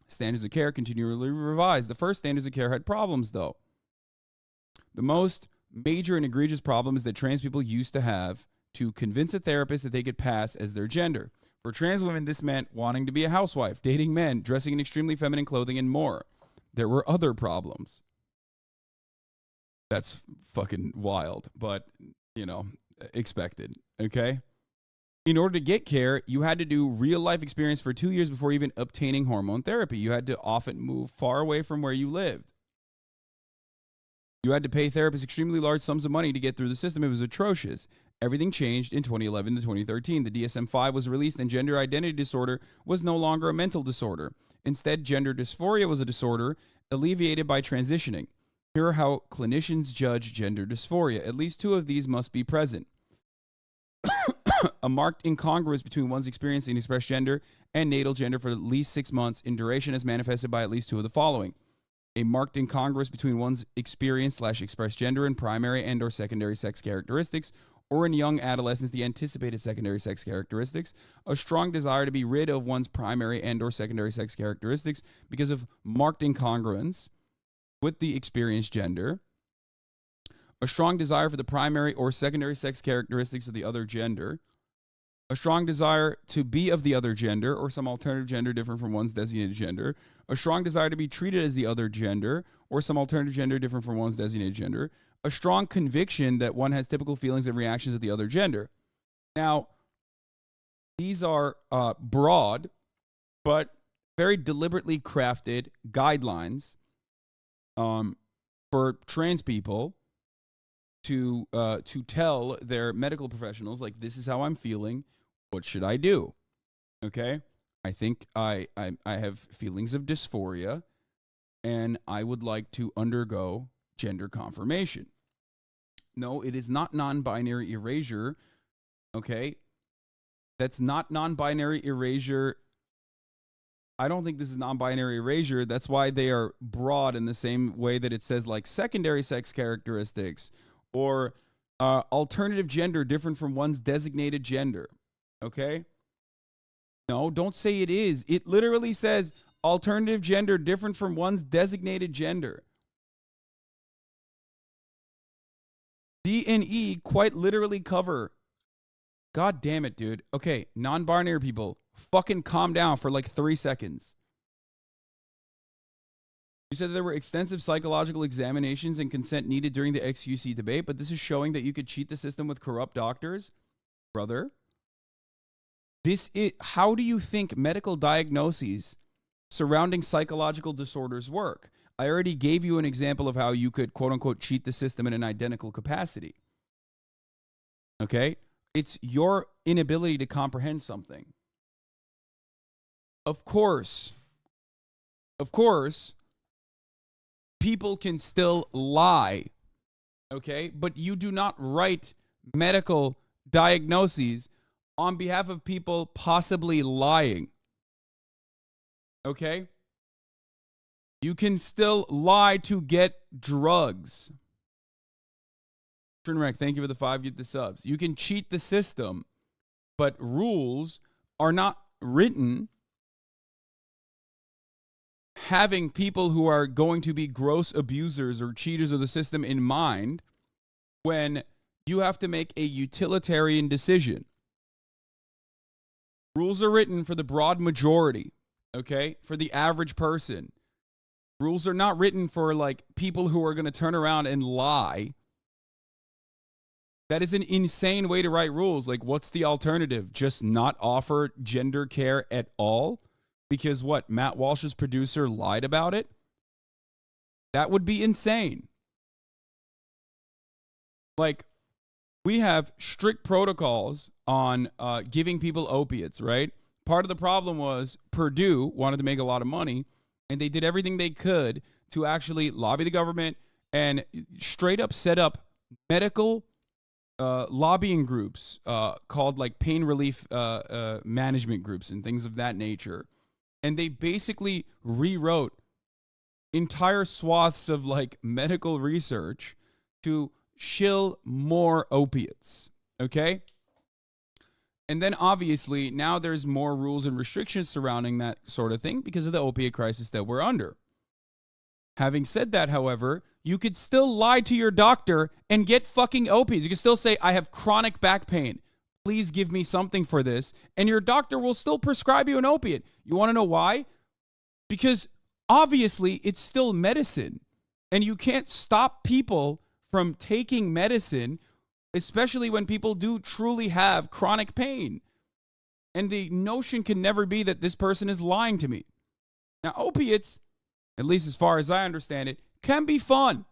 Standards of care continually revised. The first standards of care had problems, though. The most major and egregious problem is that trans people used to have to convince a therapist that they could pass as their gender. For trans women, this meant wanting to be a housewife, dating men, dressing in extremely feminine clothing, and more. There were other problems. That's fucking wild, but, you know, expected, okay? In order to get care, you had to do real-life experience for 2 years before even obtaining hormone therapy. You had to often move far away from where you lived. You had to pay therapists extremely large sums of money to get through the system. It was atrocious. Everything changed in 2011 to 2013. The DSM-5 was released, and gender identity disorder was no longer a mental disorder. Instead, gender dysphoria was a disorder alleviated by transitioning. Here are how clinicians judge gender dysphoria. At least two of these must be present. A marked incongruence between one's experiencing expressed gender and natal gender for at least 6 months in duration as manifested by at least two of the following. A marked incongruence between one's experience/expressed gender and primary and or secondary sex characteristics, or in young adolescents, the anticipated secondary sex characteristics. A strong desire to be rid of one's primary and or secondary sex characteristics because of marked incongruence with the experienced gender. A strong desire for the primary or secondary sex characteristics of the other gender. A strong desire to be of the other gender or some alternative gender different from one's designated gender. A strong desire to be treated as the other gender or some alternative gender different from one's designated gender. A strong conviction that one has typical feelings and reactions of the other gender. Now, these are broad, but very deliberately crafted guidelines for trans people to tell their medical professionals, like, this is how I'm feeling. What should I do? Okay, I think I have feelings of dysphoria, and I would like to undergo gender confirmation. No, it is not non-binary erasure. Okay, that's not non-binary erasure. I don't think this is non-binary erasure. That's why they are broad in the same way that it says like secondary sex characteristics or alternative gender different from one's designated gender. Okay? No, don't say it is. It literally says alternative gender different from one's designated gender. D and E quite literally cover. God damn it, dude. Okay, non-binary people, fucking calm down for like 3 seconds. You said that there were extensive psychological examinations and consent needed during the XQC debate, but this is showing that you could cheat the system with corrupt doctors? Brother, how do you think medical diagnoses surrounding psychological disorders work? I already gave you an example of how you could, quote unquote, cheat the system in an identical capacity. Okay? It's your inability to comprehend something. Of course, people can still lie, okay? But you do not write medical diagnoses on behalf of people possibly lying, okay? You can still lie to get drugs. Trinrec, thank you for the 5, get the subs. You can cheat the system, but rules are not written having people who are going to be gross abusers or cheaters of the system in mind when you have to make a utilitarian decision. Rules are written for the broad majority, okay? For the average person. Rules are not written for like people who are going to turn around and lie. That is an insane way to write rules. Like, what's the alternative? Just not offer gender care at all? Because what, Matt Walsh's producer lied about it? That would be insane. Like, we have strict protocols on giving people opiates, right? part of the problem was Purdue wanted to make a lot of money, and they did everything they could to actually lobby the government and straight up set up medical lobbying groups called like pain relief management groups and things of that nature. And they basically rewrote entire swaths of like medical research to shill more opiates. Okay. And then obviously now there's more rules and restrictions surrounding that sort of thing because of the opiate crisis that we're under. Having said that, however, you could still lie to your doctor and get fucking opiates. You can still say, I have chronic back pain. Please give me something for this. And your doctor will still prescribe you an opiate. You want to know why? Because obviously it's still medicine. And you can't stop people from taking medicine, especially when people do truly have chronic pain. And the notion can never be that this person is lying to me. Now, opiates, at least as far as I understand it, can be fun.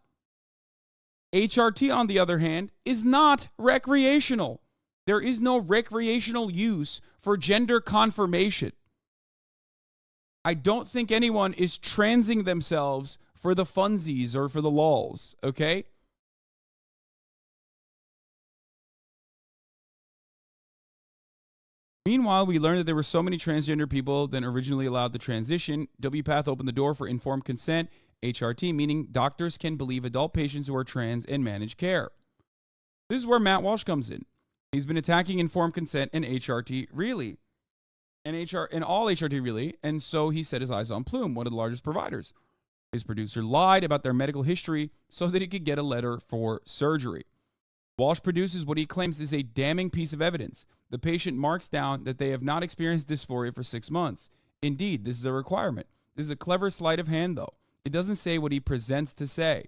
HRT, on the other hand, is not recreational. There is no recreational use for gender confirmation. I don't think anyone is transing themselves for the funsies or for the lulz, okay? Meanwhile, we learned that there were so many transgender people than originally allowed to transition. WPATH opened the door for informed consent, HRT, meaning doctors can believe adult patients who are trans and manage care. This is where Matt Walsh comes in. He's been attacking informed consent and HRT really. And all HRT really. And so he set his eyes on Plume, one of the largest providers. His producer lied about their medical history so that he could get a letter for surgery. Walsh produces what he claims is a damning piece of evidence. The patient marks down that they have not experienced dysphoria for 6 months. Indeed, this is a requirement. This is a clever sleight of hand, though. It doesn't say what he presents to say.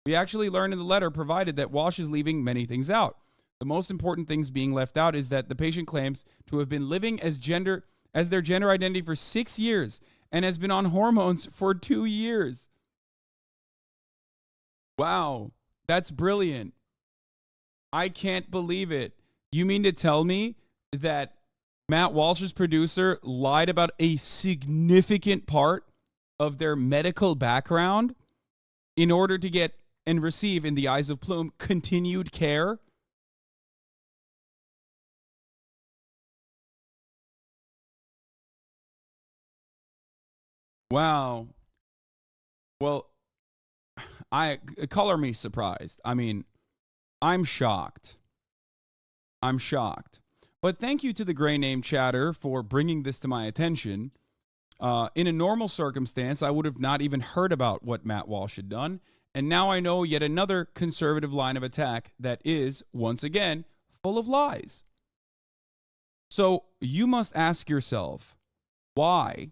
We actually learned in the letter provided that Walsh is leaving many things out. The most important things being left out is that the patient claims to have been living as their gender identity for 6 years and has been on hormones for 2 years. Wow, that's brilliant. I can't believe it. You mean to tell me that Matt Walsh's producer lied about a significant part of their medical background in order to get and receive, in the eyes of Plume, continued care? Wow. Well, color me surprised. I mean, I'm shocked. I'm shocked. But thank you to the Gray Name Chatter for bringing this to my attention. In a normal circumstance, I would have not even heard about what Matt Walsh had done. And now I know yet another conservative line of attack that is, once again, full of lies. So you must ask yourself, why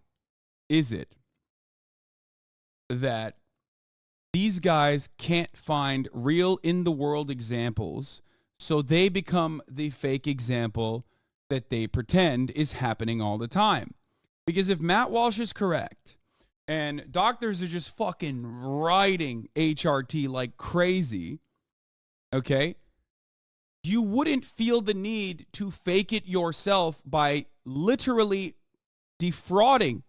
is it that these guys can't find real in-the-world examples, so they become the fake example that they pretend is happening all the time? Because if Matt Walsh is correct, and doctors are just fucking writing HRT like crazy, okay, you wouldn't feel the need to fake it yourself by literally defrauding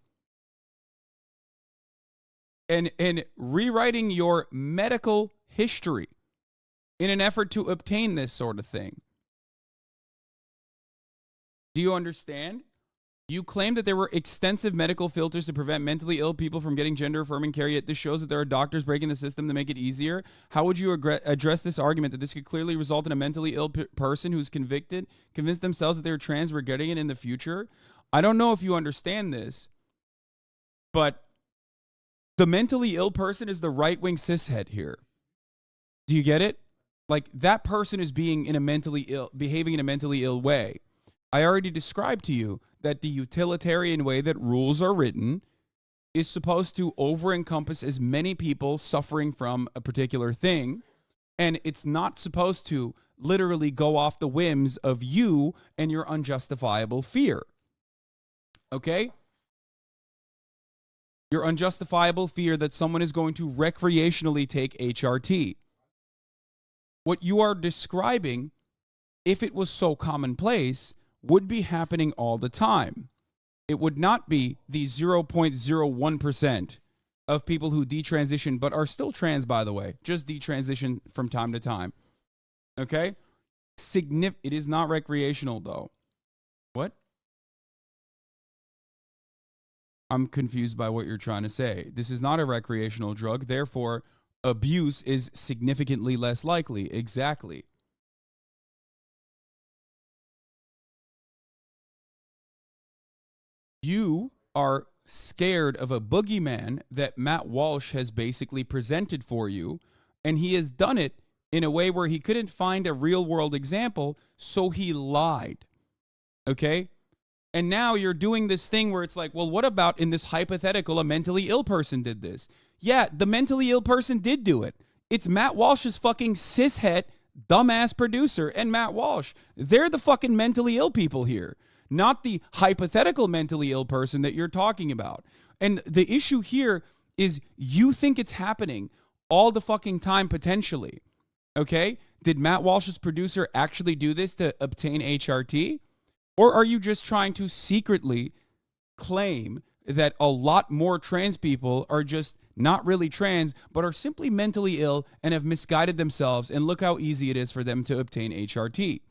and rewriting your medical history in an effort to obtain this sort of thing. Do you understand? You claim that there were extensive medical filters to prevent mentally ill people from getting gender-affirming care, yet this shows that there are doctors breaking the system to make it easier. How would you address this argument that this could clearly result in a mentally ill person who's convinced themselves that they're trans, regretting it in the future? I don't know if you understand this, but the mentally ill person is the right-wing cishet here. Do you get it? Like, that person is behaving in a mentally ill way. I already described to you that the utilitarian way that rules are written is supposed to over-encompass as many people suffering from a particular thing, and it's not supposed to literally go off the whims of you and your unjustifiable fear. Okay? Your unjustifiable fear that someone is going to recreationally take HRT. What you are describing, if it was so commonplace, would be happening all the time. it would not be the 0.01% of people who detransition, but are still trans, by the way, just detransition from time to time. Okay? It is not recreational, though. What? I'm confused by what you're trying to say. This is not a recreational drug, therefore, abuse is significantly less likely. Exactly. You are scared of a boogeyman that Matt Walsh has basically presented for you, and he has done it in a way where he couldn't find a real world example, so he lied. Okay? And now you're doing this thing where it's like, well, what about in this hypothetical, a mentally ill person did this? Yeah, the mentally ill person did do it. It's Matt Walsh's fucking cishet, dumbass producer and Matt Walsh. They're the fucking mentally ill people here, not the hypothetical mentally ill person that you're talking about. And the issue here is you think it's happening all the fucking time potentially. Okay? Did Matt Walsh's producer actually do this to obtain HRT? Or are you just trying to secretly claim that a lot more trans people are just not really trans, but are simply mentally ill and have misguided themselves, and look how easy it is for them to obtain HRT?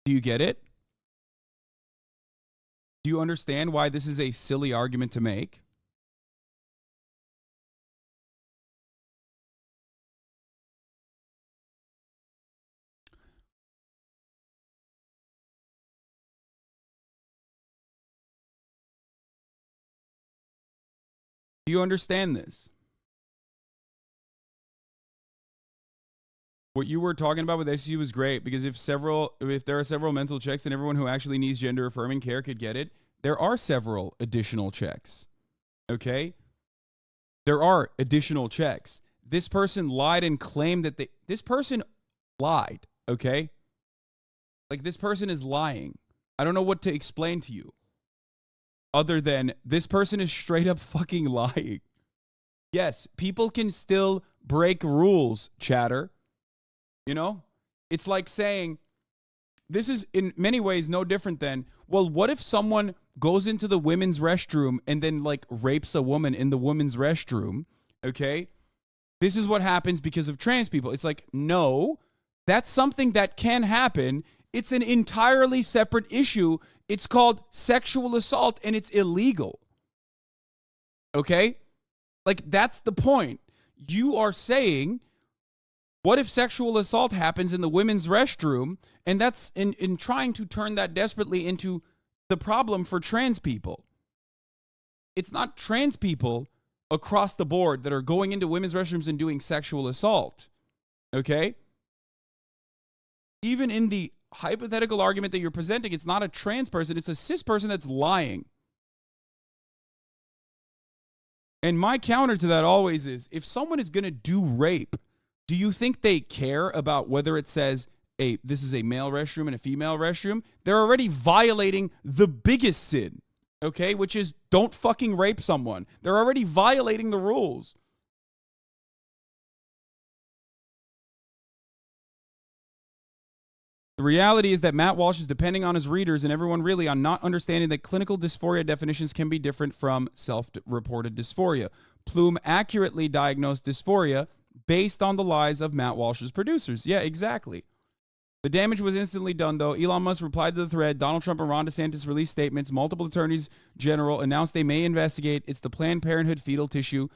Do you get it? Do you understand why this is a silly argument to make? Do you understand this? What you were talking about with SU was great, because if there are several mental checks and everyone who actually needs gender affirming care could get it, there are several additional checks. Okay? There are additional checks. This person lied and claimed that this person lied, okay? Like, this person is lying. I don't know what to explain to you other than this person is straight up fucking lying. Yes, people can still break rules, chatter. You know? It's like saying, this is in many ways no different than, well, what if someone goes into the women's restroom and then like rapes a woman in the women's restroom? Okay? This is what happens because of trans people. It's like, no, that's something that can happen. It's an entirely separate issue. It's called sexual assault and it's illegal. Okay? Like, that's the point. You are saying, what if sexual assault happens in the women's restroom? And that's in trying to turn that desperately into the problem for trans people. It's not trans people across the board that are going into women's restrooms and doing sexual assault. Okay? Even in the hypothetical argument that you're presenting, it's not a trans person, it's a cis person that's lying. And my counter to that always is, if someone is going to do rape, do you think they care about whether it says this is a male restroom and a female restroom? They're already violating the biggest sin, okay, which is don't fucking rape someone. They're already violating the rules. The reality is that Matt Walsh is depending on his readers and everyone really on not understanding that clinical dysphoria definitions can be different from self-reported dysphoria. Plume accurately diagnosed dysphoria based on the lies of Matt Walsh's producers. Yeah, exactly. The damage was instantly done, though. Elon Musk replied to the thread. Donald Trump and Ron DeSantis released statements. Multiple attorneys general announced they may investigate. It's the Planned Parenthood fetal tissue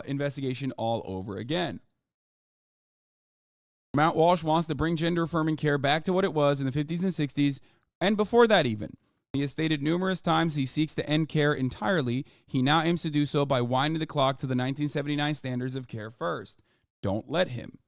investigation all over again. Matt Walsh wants to bring gender-affirming care back to what it was in the 50s and 60s, and before that even. He has stated numerous times he seeks to end care entirely. He now aims to do so by winding the clock to the 1979 standards of care first. Don't let him.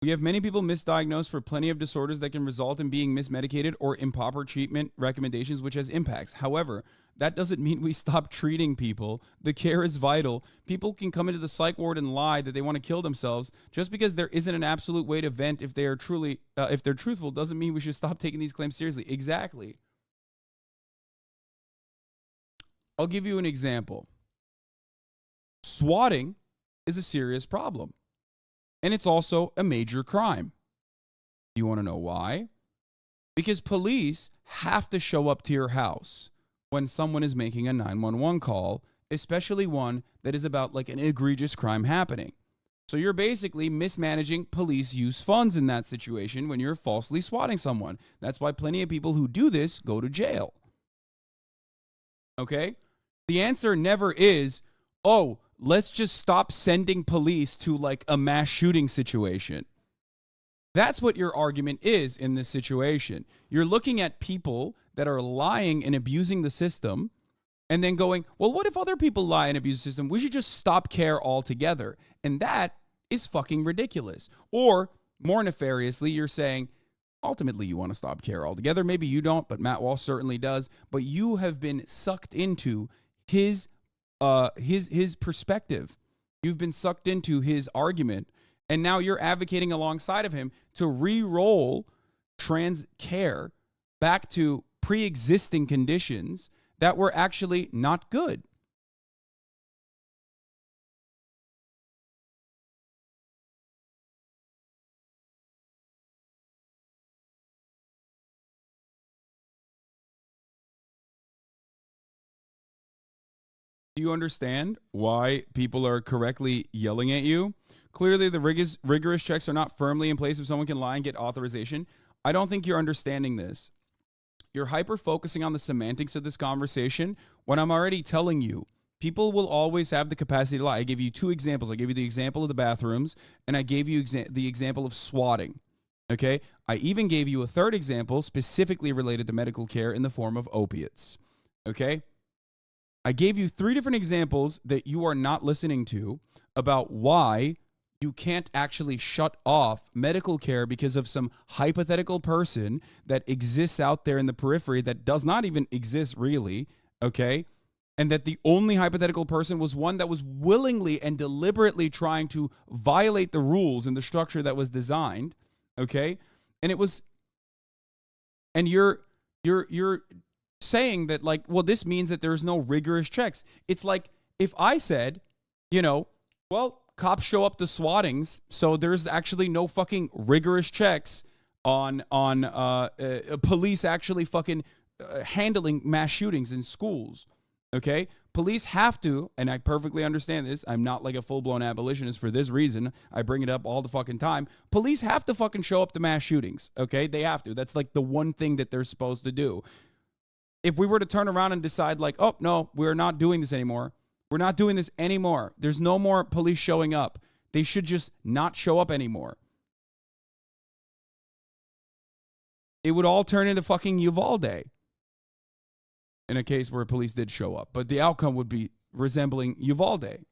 We have many people misdiagnosed for plenty of disorders that can result in being mismedicated or improper treatment recommendations, which has impacts. However, that doesn't mean we stop treating people. The care is vital. People can come into the psych ward and lie that they want to kill themselves. Just because there isn't an absolute way to vent if they are truly, if they're truthful, doesn't mean we should stop taking these claims seriously. Exactly. I'll give you an example. Swatting is a serious problem. And it's also a major crime. You want to know why? Because police have to show up to your house when someone is making a 911 call, especially one that is about like an egregious crime happening. So you're basically mismanaging police use funds in that situation when you're falsely swatting someone. That's why plenty of people who do this go to jail. Okay? The answer never is, oh, let's just stop sending police to like a mass shooting situation. That's what your argument is in this situation. You're looking at people that are lying and abusing the system and then going, well, what if other people lie and abuse the system? We should just stop care altogether. And that is fucking ridiculous. Or more nefariously, you're saying, ultimately, you want to stop care altogether. Maybe you don't, but Matt Walsh certainly does. But you have been sucked into his perspective. You've been sucked into his argument, and now you're advocating alongside of him to re-roll trans care back to pre-existing conditions that were actually not good. Do you understand why people are correctly yelling at you? Clearly, the rigorous checks are not firmly in place if someone can lie and get authorization. I don't think you're understanding this. You're hyper-focusing on the semantics of this conversation when I'm already telling you, people will always have the capacity to lie. I gave you two examples. I gave you the example of the bathrooms, and I gave you the example of swatting. Okay? I even gave you a third example specifically related to medical care in the form of opiates. Okay? I gave you three different examples that you are not listening to about why you can't actually shut off medical care because of some hypothetical person that exists out there in the periphery that does not even exist really, okay? And that the only hypothetical person was one that was willingly and deliberately trying to violate the rules and the structure that was designed, okay? And it was, and you're saying that like, well, this means that there's no rigorous checks. It's like if I said, you know, well, cops show up to swattings, so there's actually no fucking rigorous checks on police actually fucking handling mass shootings in schools. Okay, police have to, and I perfectly understand this. I'm not like a full-blown abolitionist for this reason. I bring it up all the fucking time. Police have to fucking show up to mass shootings. Okay, they have to. That's like the one thing that they're supposed to do. If we were to turn around and decide like, oh, no, we're not doing this anymore. We're not doing this anymore. There's no more police showing up. They should just not show up anymore. It would all turn into fucking Uvalde in a case where police did show up. But the outcome would be resembling Uvalde.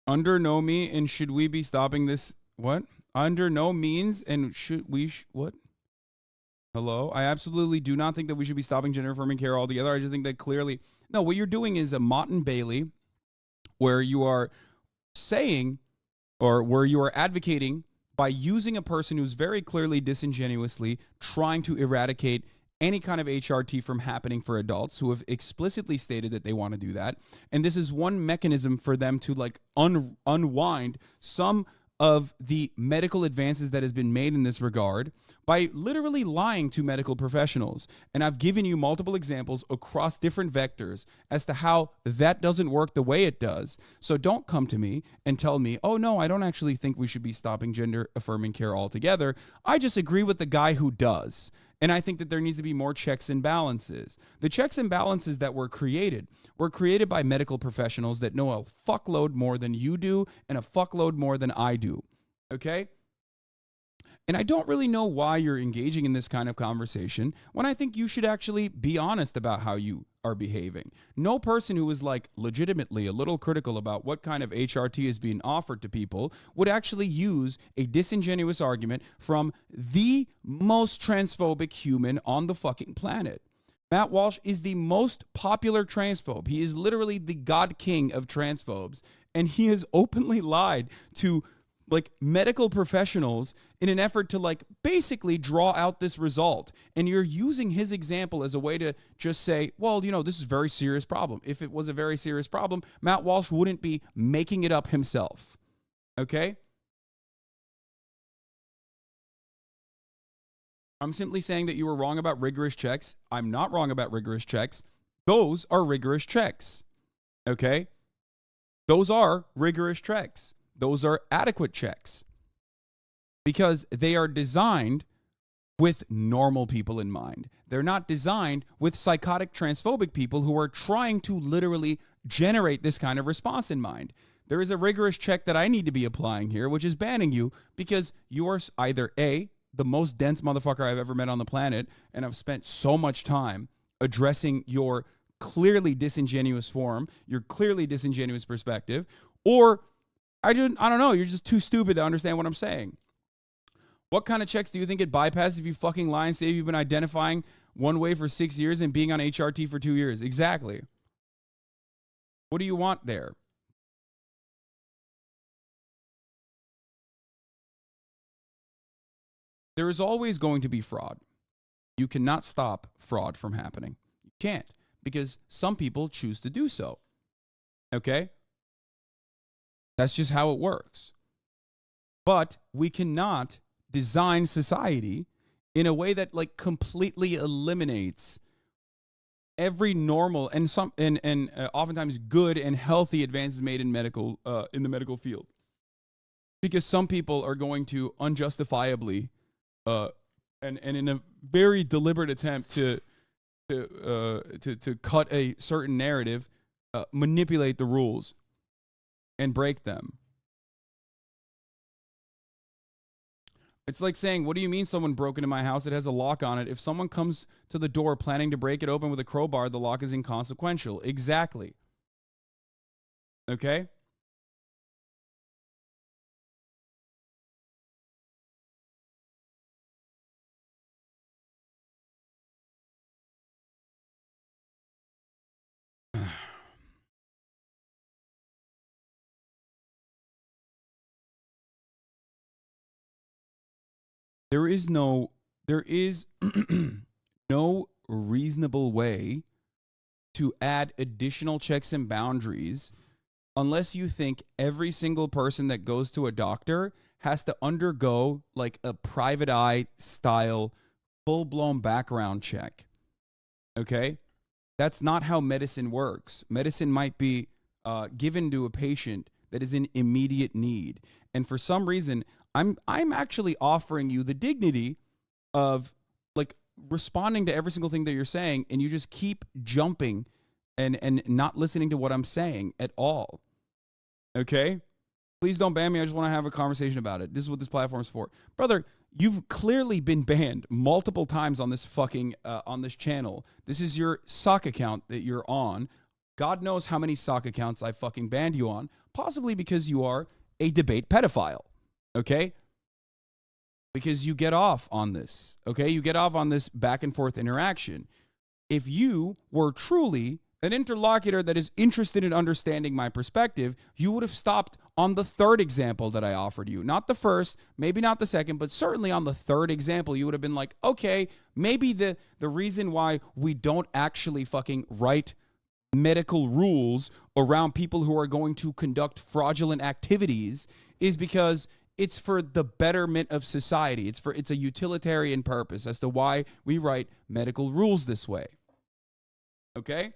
Under no means, and should we be stopping this? What? Under no means, and should we? What? Hello? I absolutely do not think that we should be stopping gender affirming care altogether. I just think that clearly, no, what you're doing is a Mott and Bailey, where you are saying, or where you are advocating by using a person who's very clearly disingenuously trying to eradicate any kind of HRT from happening for adults who have explicitly stated that they want to do that. And this is one mechanism for them to like unwind some of the medical advances that has been made in this regard by literally lying to medical professionals. And I've given you multiple examples across different vectors as to how that doesn't work the way it does. So don't come to me and tell me, oh no, I don't actually think we should be stopping gender affirming care altogether. I just agree with the guy who does. And I think that there needs to be more checks and balances. The checks and balances that were created by medical professionals that know a fuckload more than you do and a fuckload more than I do. Okay? And I don't really know why you're engaging in this kind of conversation when I think you should actually be honest about how you are behaving. No person who is like legitimately a little critical about what kind of HRT is being offered to people would actually use a disingenuous argument from the most transphobic human on the fucking planet. Matt Walsh is the most popular transphobe. He is literally the god king of transphobes, and he has openly lied to like medical professionals in an effort to like basically draw out this result. And you're using his example as a way to just say, well, you know, this is a very serious problem. If it was a very serious problem, Matt Walsh wouldn't be making it up himself. Okay? I'm simply saying that you were wrong about rigorous checks. I'm not wrong about rigorous checks. Those are rigorous checks. Okay? Those are rigorous checks. Those are adequate checks because they are designed with normal people in mind. They're not designed with psychotic transphobic people who are trying to literally generate this kind of response in mind. There is a rigorous check that I need to be applying here, which is banning you because you are either A, the most dense motherfucker I've ever met on the planet, and I've spent so much time addressing your clearly disingenuous form, your clearly disingenuous perspective, or I don't know. You're just too stupid to understand what I'm saying. What kind of checks do you think it bypasses if you fucking lie and say you've been identifying one way for 6 years and being on HRT for 2 years? Exactly. What do you want there? There is always going to be fraud. You cannot stop fraud from happening. You can't because some people choose to do so. Okay? That's just how it works. But we cannot design society in a way that like completely eliminates every normal and oftentimes good and healthy advances made in the medical field. Because some people are going to unjustifiably and in a very deliberate attempt to cut a certain narrative, manipulate the rules and break them. It's like saying, what do you mean someone broke into my house? It has a lock on it. If someone comes to the door planning to break it open with a crowbar, the lock is inconsequential. Exactly. Okay? There is no reasonable way to add additional checks and boundaries unless you think every single person that goes to a doctor has to undergo like a private eye style full-blown background check. Okay? That's not how medicine works. Medicine might be given to a patient that is in immediate need. And for some reason, I'm actually offering you the dignity of like responding to every single thing that you're saying, and you just keep jumping and not listening to what I'm saying at all. Okay? Please don't ban me. I just want to have a conversation about it. This is what this platform is for. Brother, you've clearly been banned multiple times on this fucking on this channel. This is your sock account that you're on. God knows how many sock accounts I fucking banned you on, possibly because you are a debate pedophile. Okay? Because you get off on this. Okay? You get off on this back and forth interaction. If you were truly an interlocutor that is interested in understanding my perspective, you would have stopped on the third example that I offered you. Not the first, maybe not the second, but certainly on the third example, you would have been like, okay, maybe the reason why we don't actually fucking write medical rules around people who are going to conduct fraudulent activities is because it's for the betterment of society. It's a utilitarian purpose as to why we write medical rules this way. Okay?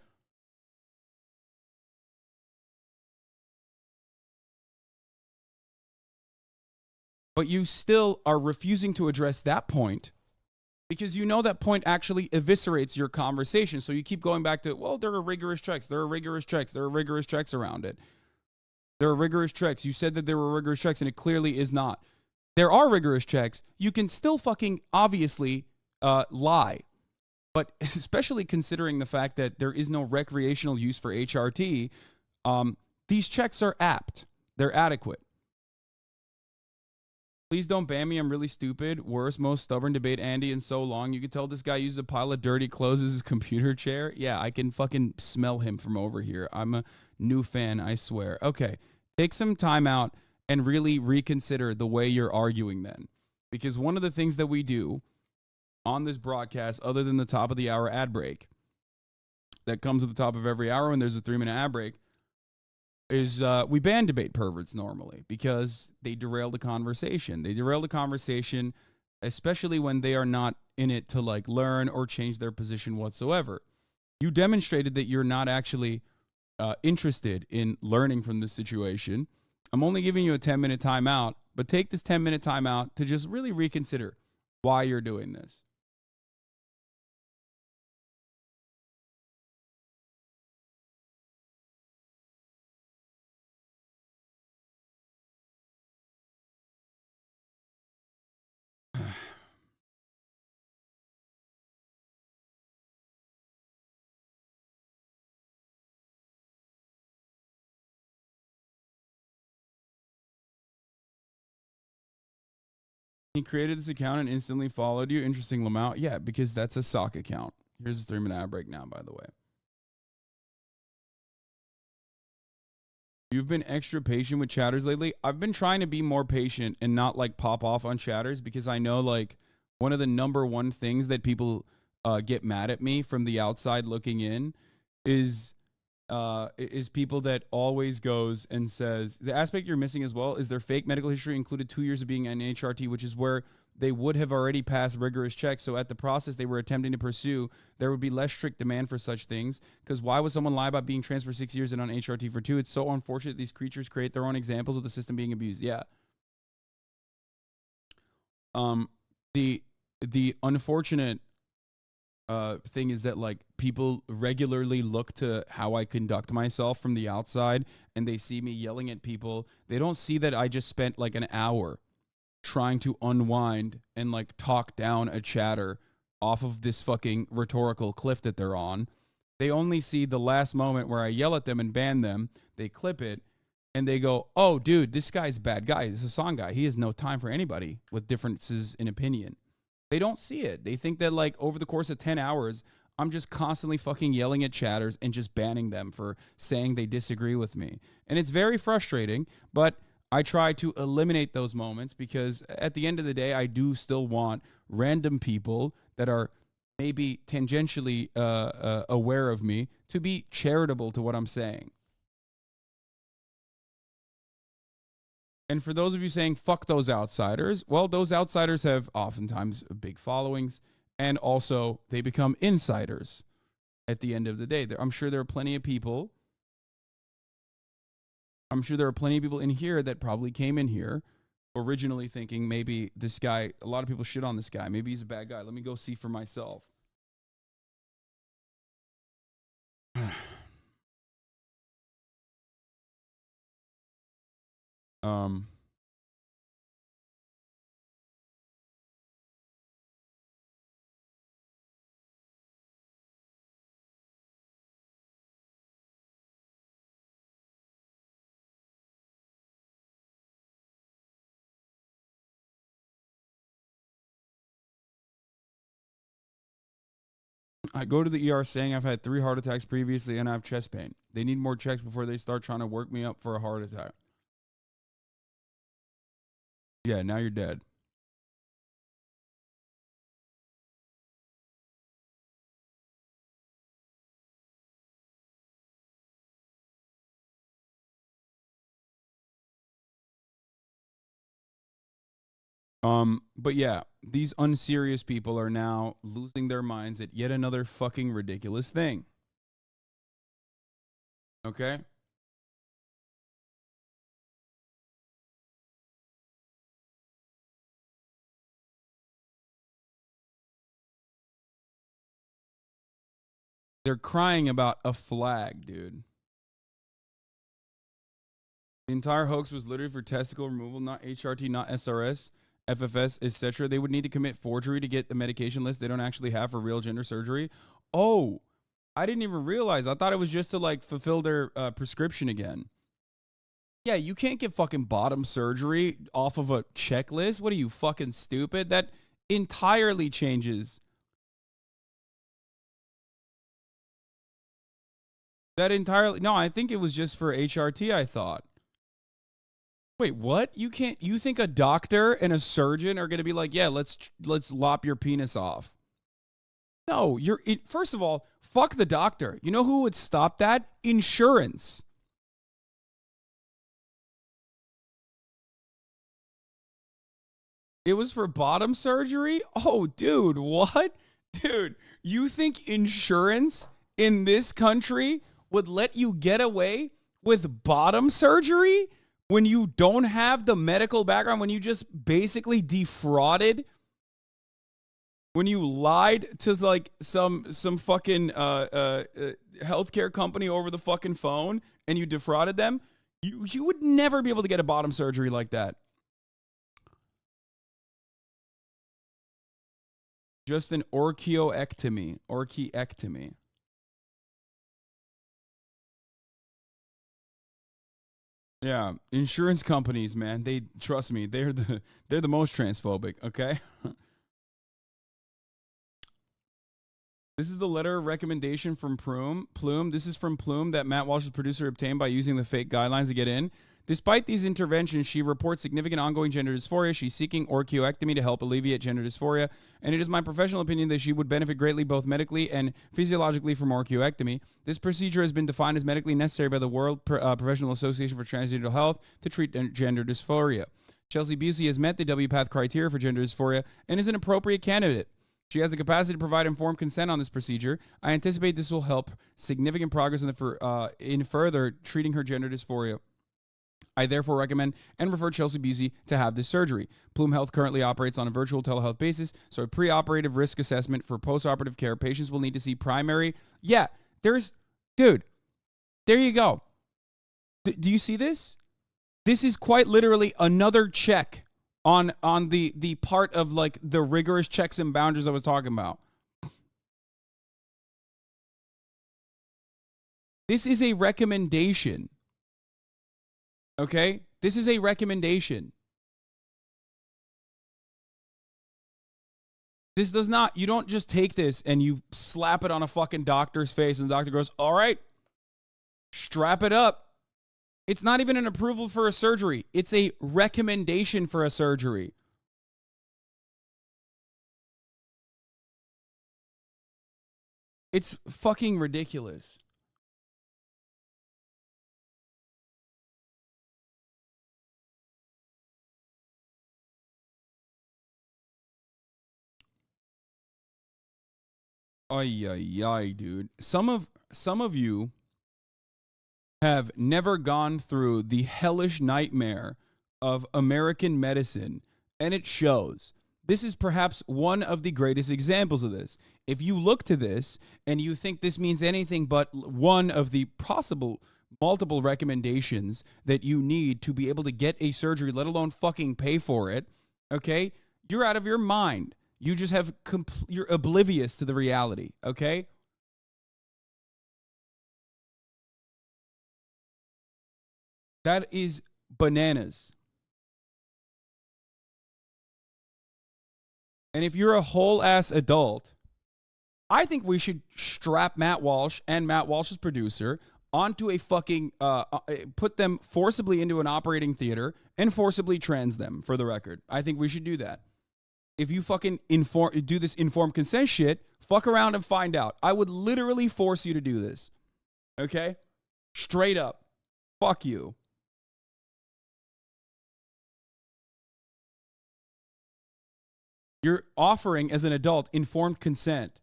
But you still are refusing to address that point because you know that point actually eviscerates your conversation. So you keep going back to, well, there are rigorous checks. There are rigorous checks. There are rigorous checks around it. There are rigorous checks. You said that there were rigorous checks, and it clearly is not. there are rigorous checks, you can still fucking obviously lie. But especially considering the fact that there is no recreational use for HRT, these checks are apt. They're adequate. Please don't ban me. I'm really stupid. Worst, most stubborn debate Andy in so long. You can tell this guy uses a pile of dirty clothes as his computer chair. Yeah, I can fucking smell him from over here. I'm a new fan, I swear. Okay, take some time out and really reconsider the way you're arguing then. Because one of the things that we do on this broadcast, other than the top of the hour ad break, that comes at the top of every hour when there's a 3-minute ad break, is we ban debate perverts normally because they derail the conversation. They derail the conversation, especially when they are not in it to like learn or change their position whatsoever. You demonstrated that you're not actually interested in learning from this situation. I'm only giving you a 10-minute timeout, but take this 10-minute timeout to just really reconsider why you're doing this. He created this account and instantly followed you. Interesting, Lamau. Yeah, because that's a sock account. Here's a 3-minute ad break now, by the way. You've been extra patient with chatters lately. I've been trying to be more patient and not like pop off on chatters because I know like one of the number one things that people get mad at me from the outside looking in is people that always goes and says the aspect you're missing as well is their fake medical history included 2 years of being an HRT, which is where they would have already passed rigorous checks. So at the process they were attempting to pursue, there would be less strict demand for such things. Because why would someone lie about being trans for 6 years and on HRT for 2? It's so unfortunate these creatures create their own examples of the system being abused. Yeah. The unfortunate thing is that like people regularly look to how I conduct myself from the outside and they see me yelling at people. They don't see that I just spent like an hour trying to unwind and like talk down a chatter off of this fucking rhetorical cliff that they're on. They only see the last moment where I yell at them and ban them. They clip it and they go, oh dude, this guy's a bad guy. This is a song guy. He has no time for anybody with differences in opinion. They don't see it. They think that like over the course of 10 hours, I'm just constantly fucking yelling at chatters and just banning them for saying they disagree with me. And it's very frustrating, but I try to eliminate those moments because at the end of the day, I do still want random people that are maybe tangentially aware of me to be charitable to what I'm saying. And for those of you saying, fuck those outsiders, well, those outsiders have oftentimes big followings, and also they become insiders at the end of the day. I'm sure there are plenty of people. I'm sure there are plenty of people in here that probably came in here originally thinking maybe this guy, a lot of people shit on this guy. Maybe he's a bad guy. Let me go see for myself. I go to the ER saying I've had 3 heart attacks previously and I have chest pain. They need more checks before they start trying to work me up for a heart attack. Yeah, now you're dead. But yeah, these unserious people are now losing their minds at yet another fucking ridiculous thing. Okay? They're crying about a flag, dude. The entire hoax was literally for testicle removal, not HRT, not SRS. FFS, etc., they would need to commit forgery to get the medication list they don't actually have for real gender surgery. Oh, I didn't even realize. I thought it was just to like fulfill their prescription again. Yeah, you can't get fucking bottom surgery off of a checklist. What are you, fucking stupid? That entirely changes. No, I think it was just for HRT, I thought. Wait, what? You think a doctor and a surgeon are going to be like, yeah, let's lop your penis off? No, first of all, fuck the doctor. You know who would stop that? Insurance. It was for bottom surgery? Oh, dude, what? Dude, you think insurance in this country would let you get away with bottom surgery when you don't have the medical background, when you just basically defrauded, when you lied to like some fucking healthcare company over the fucking phone and you defrauded them? You would never be able to get a bottom surgery like that. Just an orchiectomy. Yeah, insurance companies, man, they trust me. They're the most transphobic, okay? This is the letter of recommendation from Plume. This is from Plume that Matt Walsh's producer obtained by using the fake guidelines to get in. Despite these interventions, she reports significant ongoing gender dysphoria. She's seeking orchiectomy to help alleviate gender dysphoria, and it is my professional opinion that she would benefit greatly both medically and physiologically from orchiectomy. This procedure has been defined as medically necessary by the World Professional Association for Transgender Health to treat gender dysphoria. Chelsea Busey has met the WPATH criteria for gender dysphoria and is an appropriate candidate. She has the capacity to provide informed consent on this procedure. I anticipate this will help significant progress in further treating her gender dysphoria. I therefore recommend and refer Chelsea Busey to have this surgery. Plume Health currently operates on a virtual telehealth basis, so a preoperative risk assessment for postoperative care. Patients will need to see primary. Yeah, dude, there you go. Do you see this? This is quite literally another check on the part of like the rigorous checks and boundaries I was talking about. This is a recommendation. Okay? This is a recommendation. This does not, you don't just take this and you slap it on a fucking doctor's face and the doctor goes, all right, strap it up. It's not even an approval for a surgery. It's a recommendation for a surgery. It's fucking ridiculous. Ay, dude. Some of you have never gone through the hellish nightmare of American medicine, and it shows. This is perhaps one of the greatest examples of this. If you look to this and you think this means anything but one of the possible multiple recommendations that you need to be able to get a surgery, let alone fucking pay for it, okay? You're out of your mind. You just have you're oblivious to the reality, okay? That is bananas. And if you're a whole ass adult, I think we should strap Matt Walsh and Matt Walsh's producer onto a fucking put them forcibly into an operating theater and forcibly trans them, for the record. I think we should do that. If you fucking do this informed consent shit, fuck around and find out. I would literally force you to do this. Okay? Straight up. Fuck you. You're offering, as an adult, informed consent.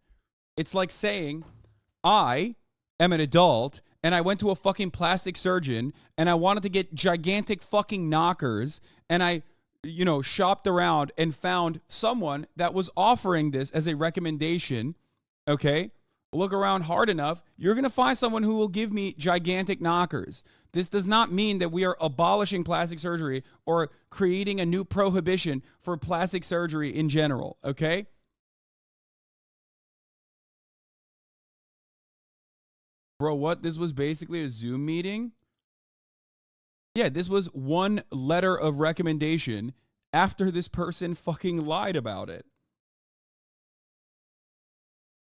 It's like saying, I am an adult and I went to a fucking plastic surgeon and I wanted to get gigantic fucking knockers and I shopped around and found someone that was offering this as a recommendation, okay? look around hard enough, you're going to find someone who will give me gigantic knockers. This does not mean that we are abolishing plastic surgery or creating a new prohibition for plastic surgery in general, okay? Bro, what? This was basically a Zoom meeting? Yeah, this was one letter of recommendation after this person fucking lied about it.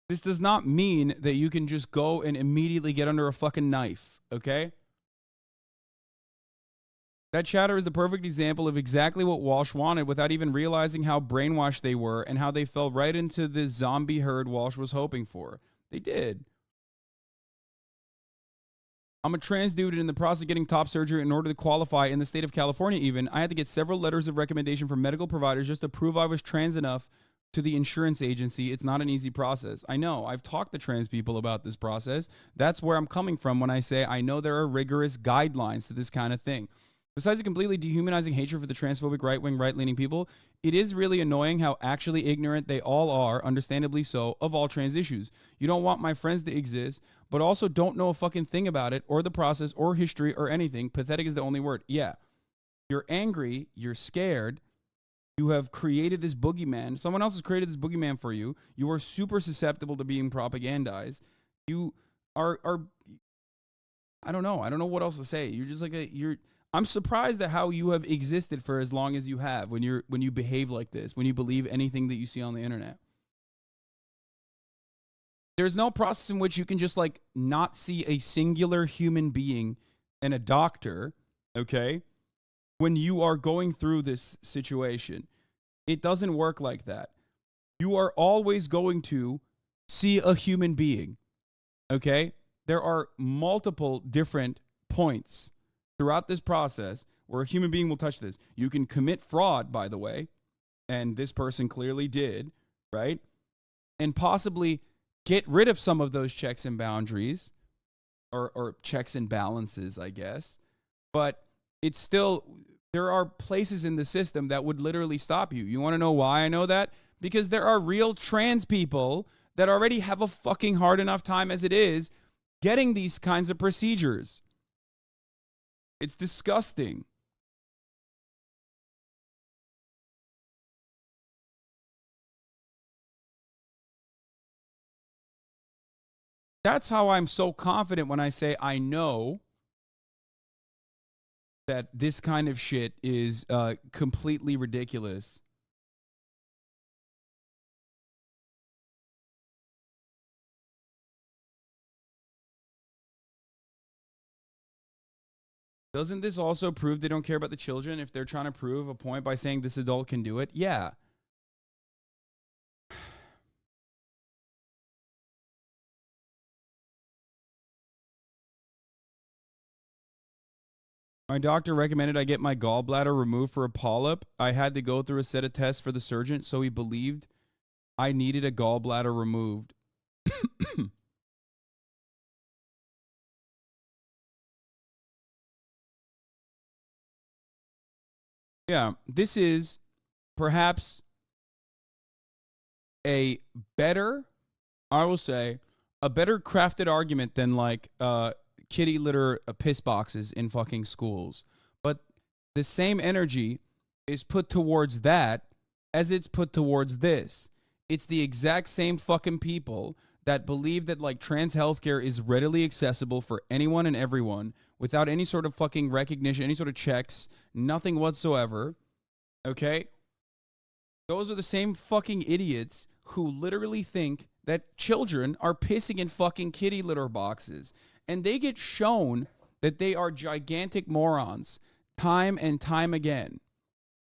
This does not mean that you can just go and immediately get under a fucking knife, okay? That chatter is the perfect example of exactly what Walsh wanted without even realizing how brainwashed they were and how they fell right into the zombie herd Walsh was hoping for. They did. I'm a trans dude, and in the process of getting top surgery in order to qualify in the state of California even, I had to get several letters of recommendation from medical providers just to prove I was trans enough to the insurance agency. It's not an easy process. I know. I've talked to trans people about this process. That's where I'm coming from when I say I know there are rigorous guidelines to this kind of thing. Besides the completely dehumanizing hatred for the transphobic right-wing, right-leaning people, it is really annoying how actually ignorant they all are, understandably so, of all trans issues. You don't want my friends to exist, but also don't know a fucking thing about it, or the process, or history, or anything. Pathetic is the only word. Yeah. You're angry. You're scared. You have created this boogeyman. Someone else has created this boogeyman for you. You are super susceptible to being propagandized. You are I don't know. I don't know what else to say. You're just like I'm surprised at how you have existed for as long as you have when you behave like this, when you believe anything that you see on the internet. There's no process in which you can just like not see a singular human being and a doctor, okay, when you are going through this situation. It doesn't work like that. You are always going to see a human being, okay? There are multiple different points throughout this process where a human being will touch this. You can commit fraud, by the way, and this person clearly did, right? And possibly get rid of some of those checks and boundaries, or checks and balances, I guess. But it's still, there are places in the system that would literally stop you. You want to know why I know that? Because there are real trans people that already have a fucking hard enough time as it is getting these kinds of procedures. It's disgusting. That's how I'm so confident when I say I know that this kind of shit is completely ridiculous. Doesn't this also prove they don't care about the children if they're trying to prove a point by saying this adult can do it? Yeah. My doctor recommended I get my gallbladder removed for a polyp. I had to go through a set of tests for the surgeon, so he believed I needed a gallbladder removed. Yeah, this is perhaps a better, I will say, a better crafted argument than like kitty litter piss boxes in fucking schools. But the same energy is put towards that as it's put towards this. It's the exact same fucking people that believe that like trans healthcare is readily accessible for anyone and everyone without any sort of fucking recognition, any sort of checks, nothing whatsoever. Okay? Those are the same fucking idiots who literally think that children are pissing in fucking kitty litter boxes. And they get shown that they are gigantic morons time and time again.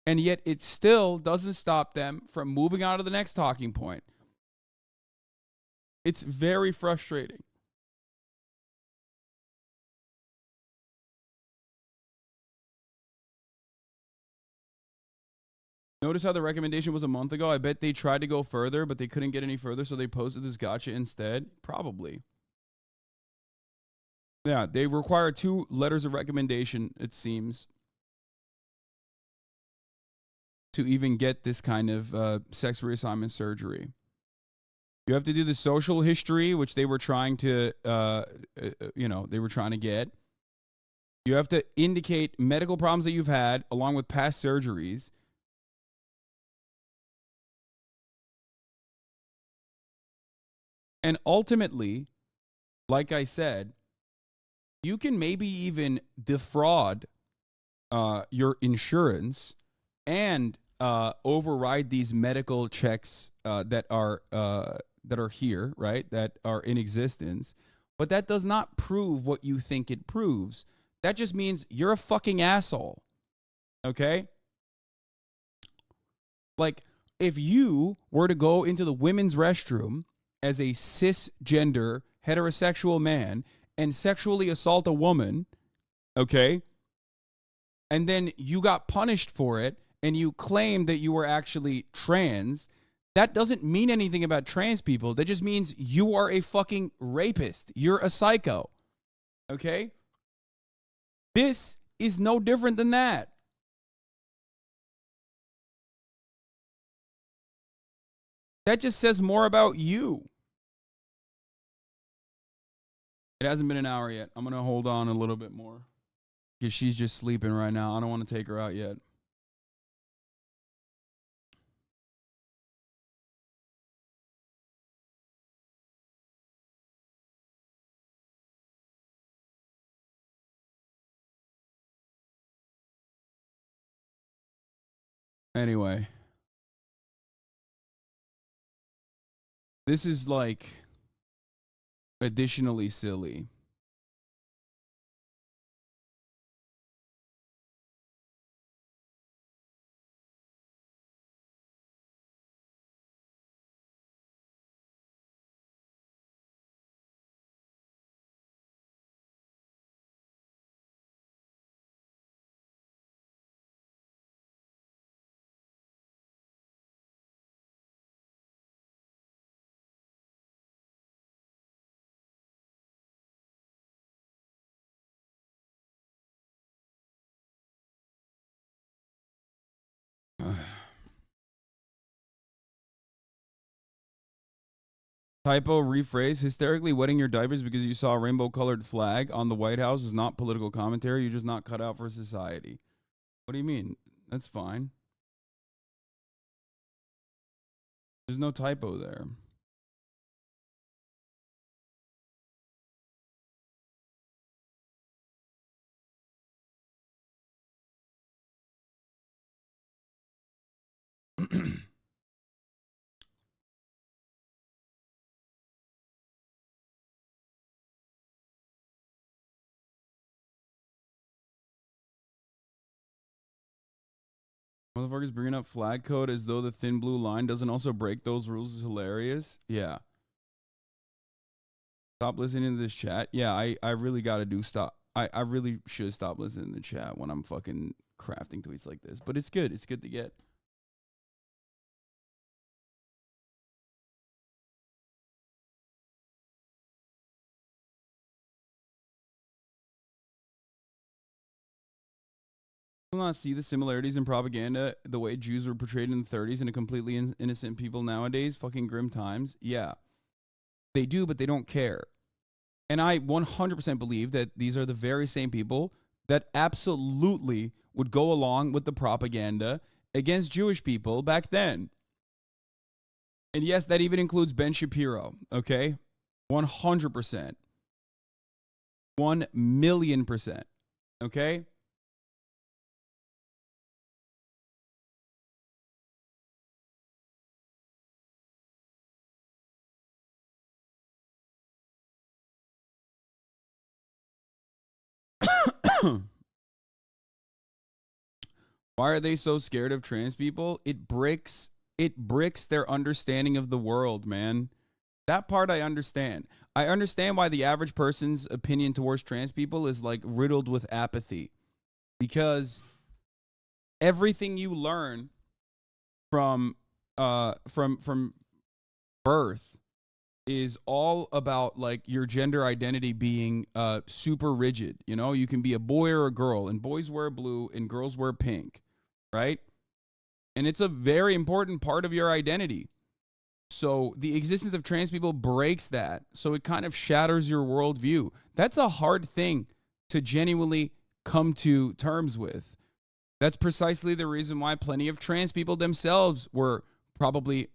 And yet it still doesn't stop them from moving on to the next talking point. It's very frustrating. Notice how the recommendation was a month ago? I bet they tried to go further, but they couldn't get any further, so they posted this gotcha instead. Probably. Yeah, they require 2 letters of recommendation, it seems, to even get this kind of sex reassignment surgery. You have to do the social history, which they were trying to, they were trying to get. You have to indicate medical problems that you've had along with past surgeries. And ultimately, like I said, you can maybe even defraud your insurance and override these medical checks that are here, right? That are in existence. But that does not prove what you think it proves. That just means you're a fucking asshole. Okay? Like, if you were to go into the women's restroom as a cisgender heterosexual man and sexually assault a woman, okay, and then you got punished for it and you claimed that you were actually trans, that doesn't mean anything about trans people. That just means you are a fucking rapist. You're a psycho. Okay? This is no different than that. That just says more about you. It hasn't been an hour yet. I'm going to hold on a little bit more because she's just sleeping right now. I don't want to take her out yet. Anyway, this is like additionally silly. Typo, rephrase. Hysterically wetting your diapers because you saw a rainbow-colored flag on the White House is not political commentary. You're just not cut out for society. What do you mean? That's fine. There's no typo there. Motherfuckers bringing up flag code as though the thin blue line doesn't also break those rules is hilarious. Yeah. Stop listening to this chat. Yeah, I really got to do stop. I really should stop listening to the chat when I'm fucking crafting tweets like this. But it's good. It's good to get. Do not see the similarities in propaganda, the way Jews were portrayed in the 30s and a completely innocent people nowadays. Fucking grim times. Yeah. They do, but they don't care. And I 100% believe that these are the very same people that absolutely would go along with the propaganda against Jewish people back then. And yes, that even includes Ben Shapiro, okay? 100%. 1,000,000%, okay? Why are they so scared of trans people? It bricks their understanding of the world, man. That part I understand. I understand why the average person's opinion towards trans people is like riddled with apathy. Because everything you learn from birth is all about like your gender identity being super rigid. You know, you can be a boy or a girl, and boys wear blue and girls wear pink, right? And it's a very important part of your identity. So the existence of trans people breaks that. So it kind of shatters your worldview. That's a hard thing to genuinely come to terms with. That's precisely the reason why plenty of trans people themselves were probably,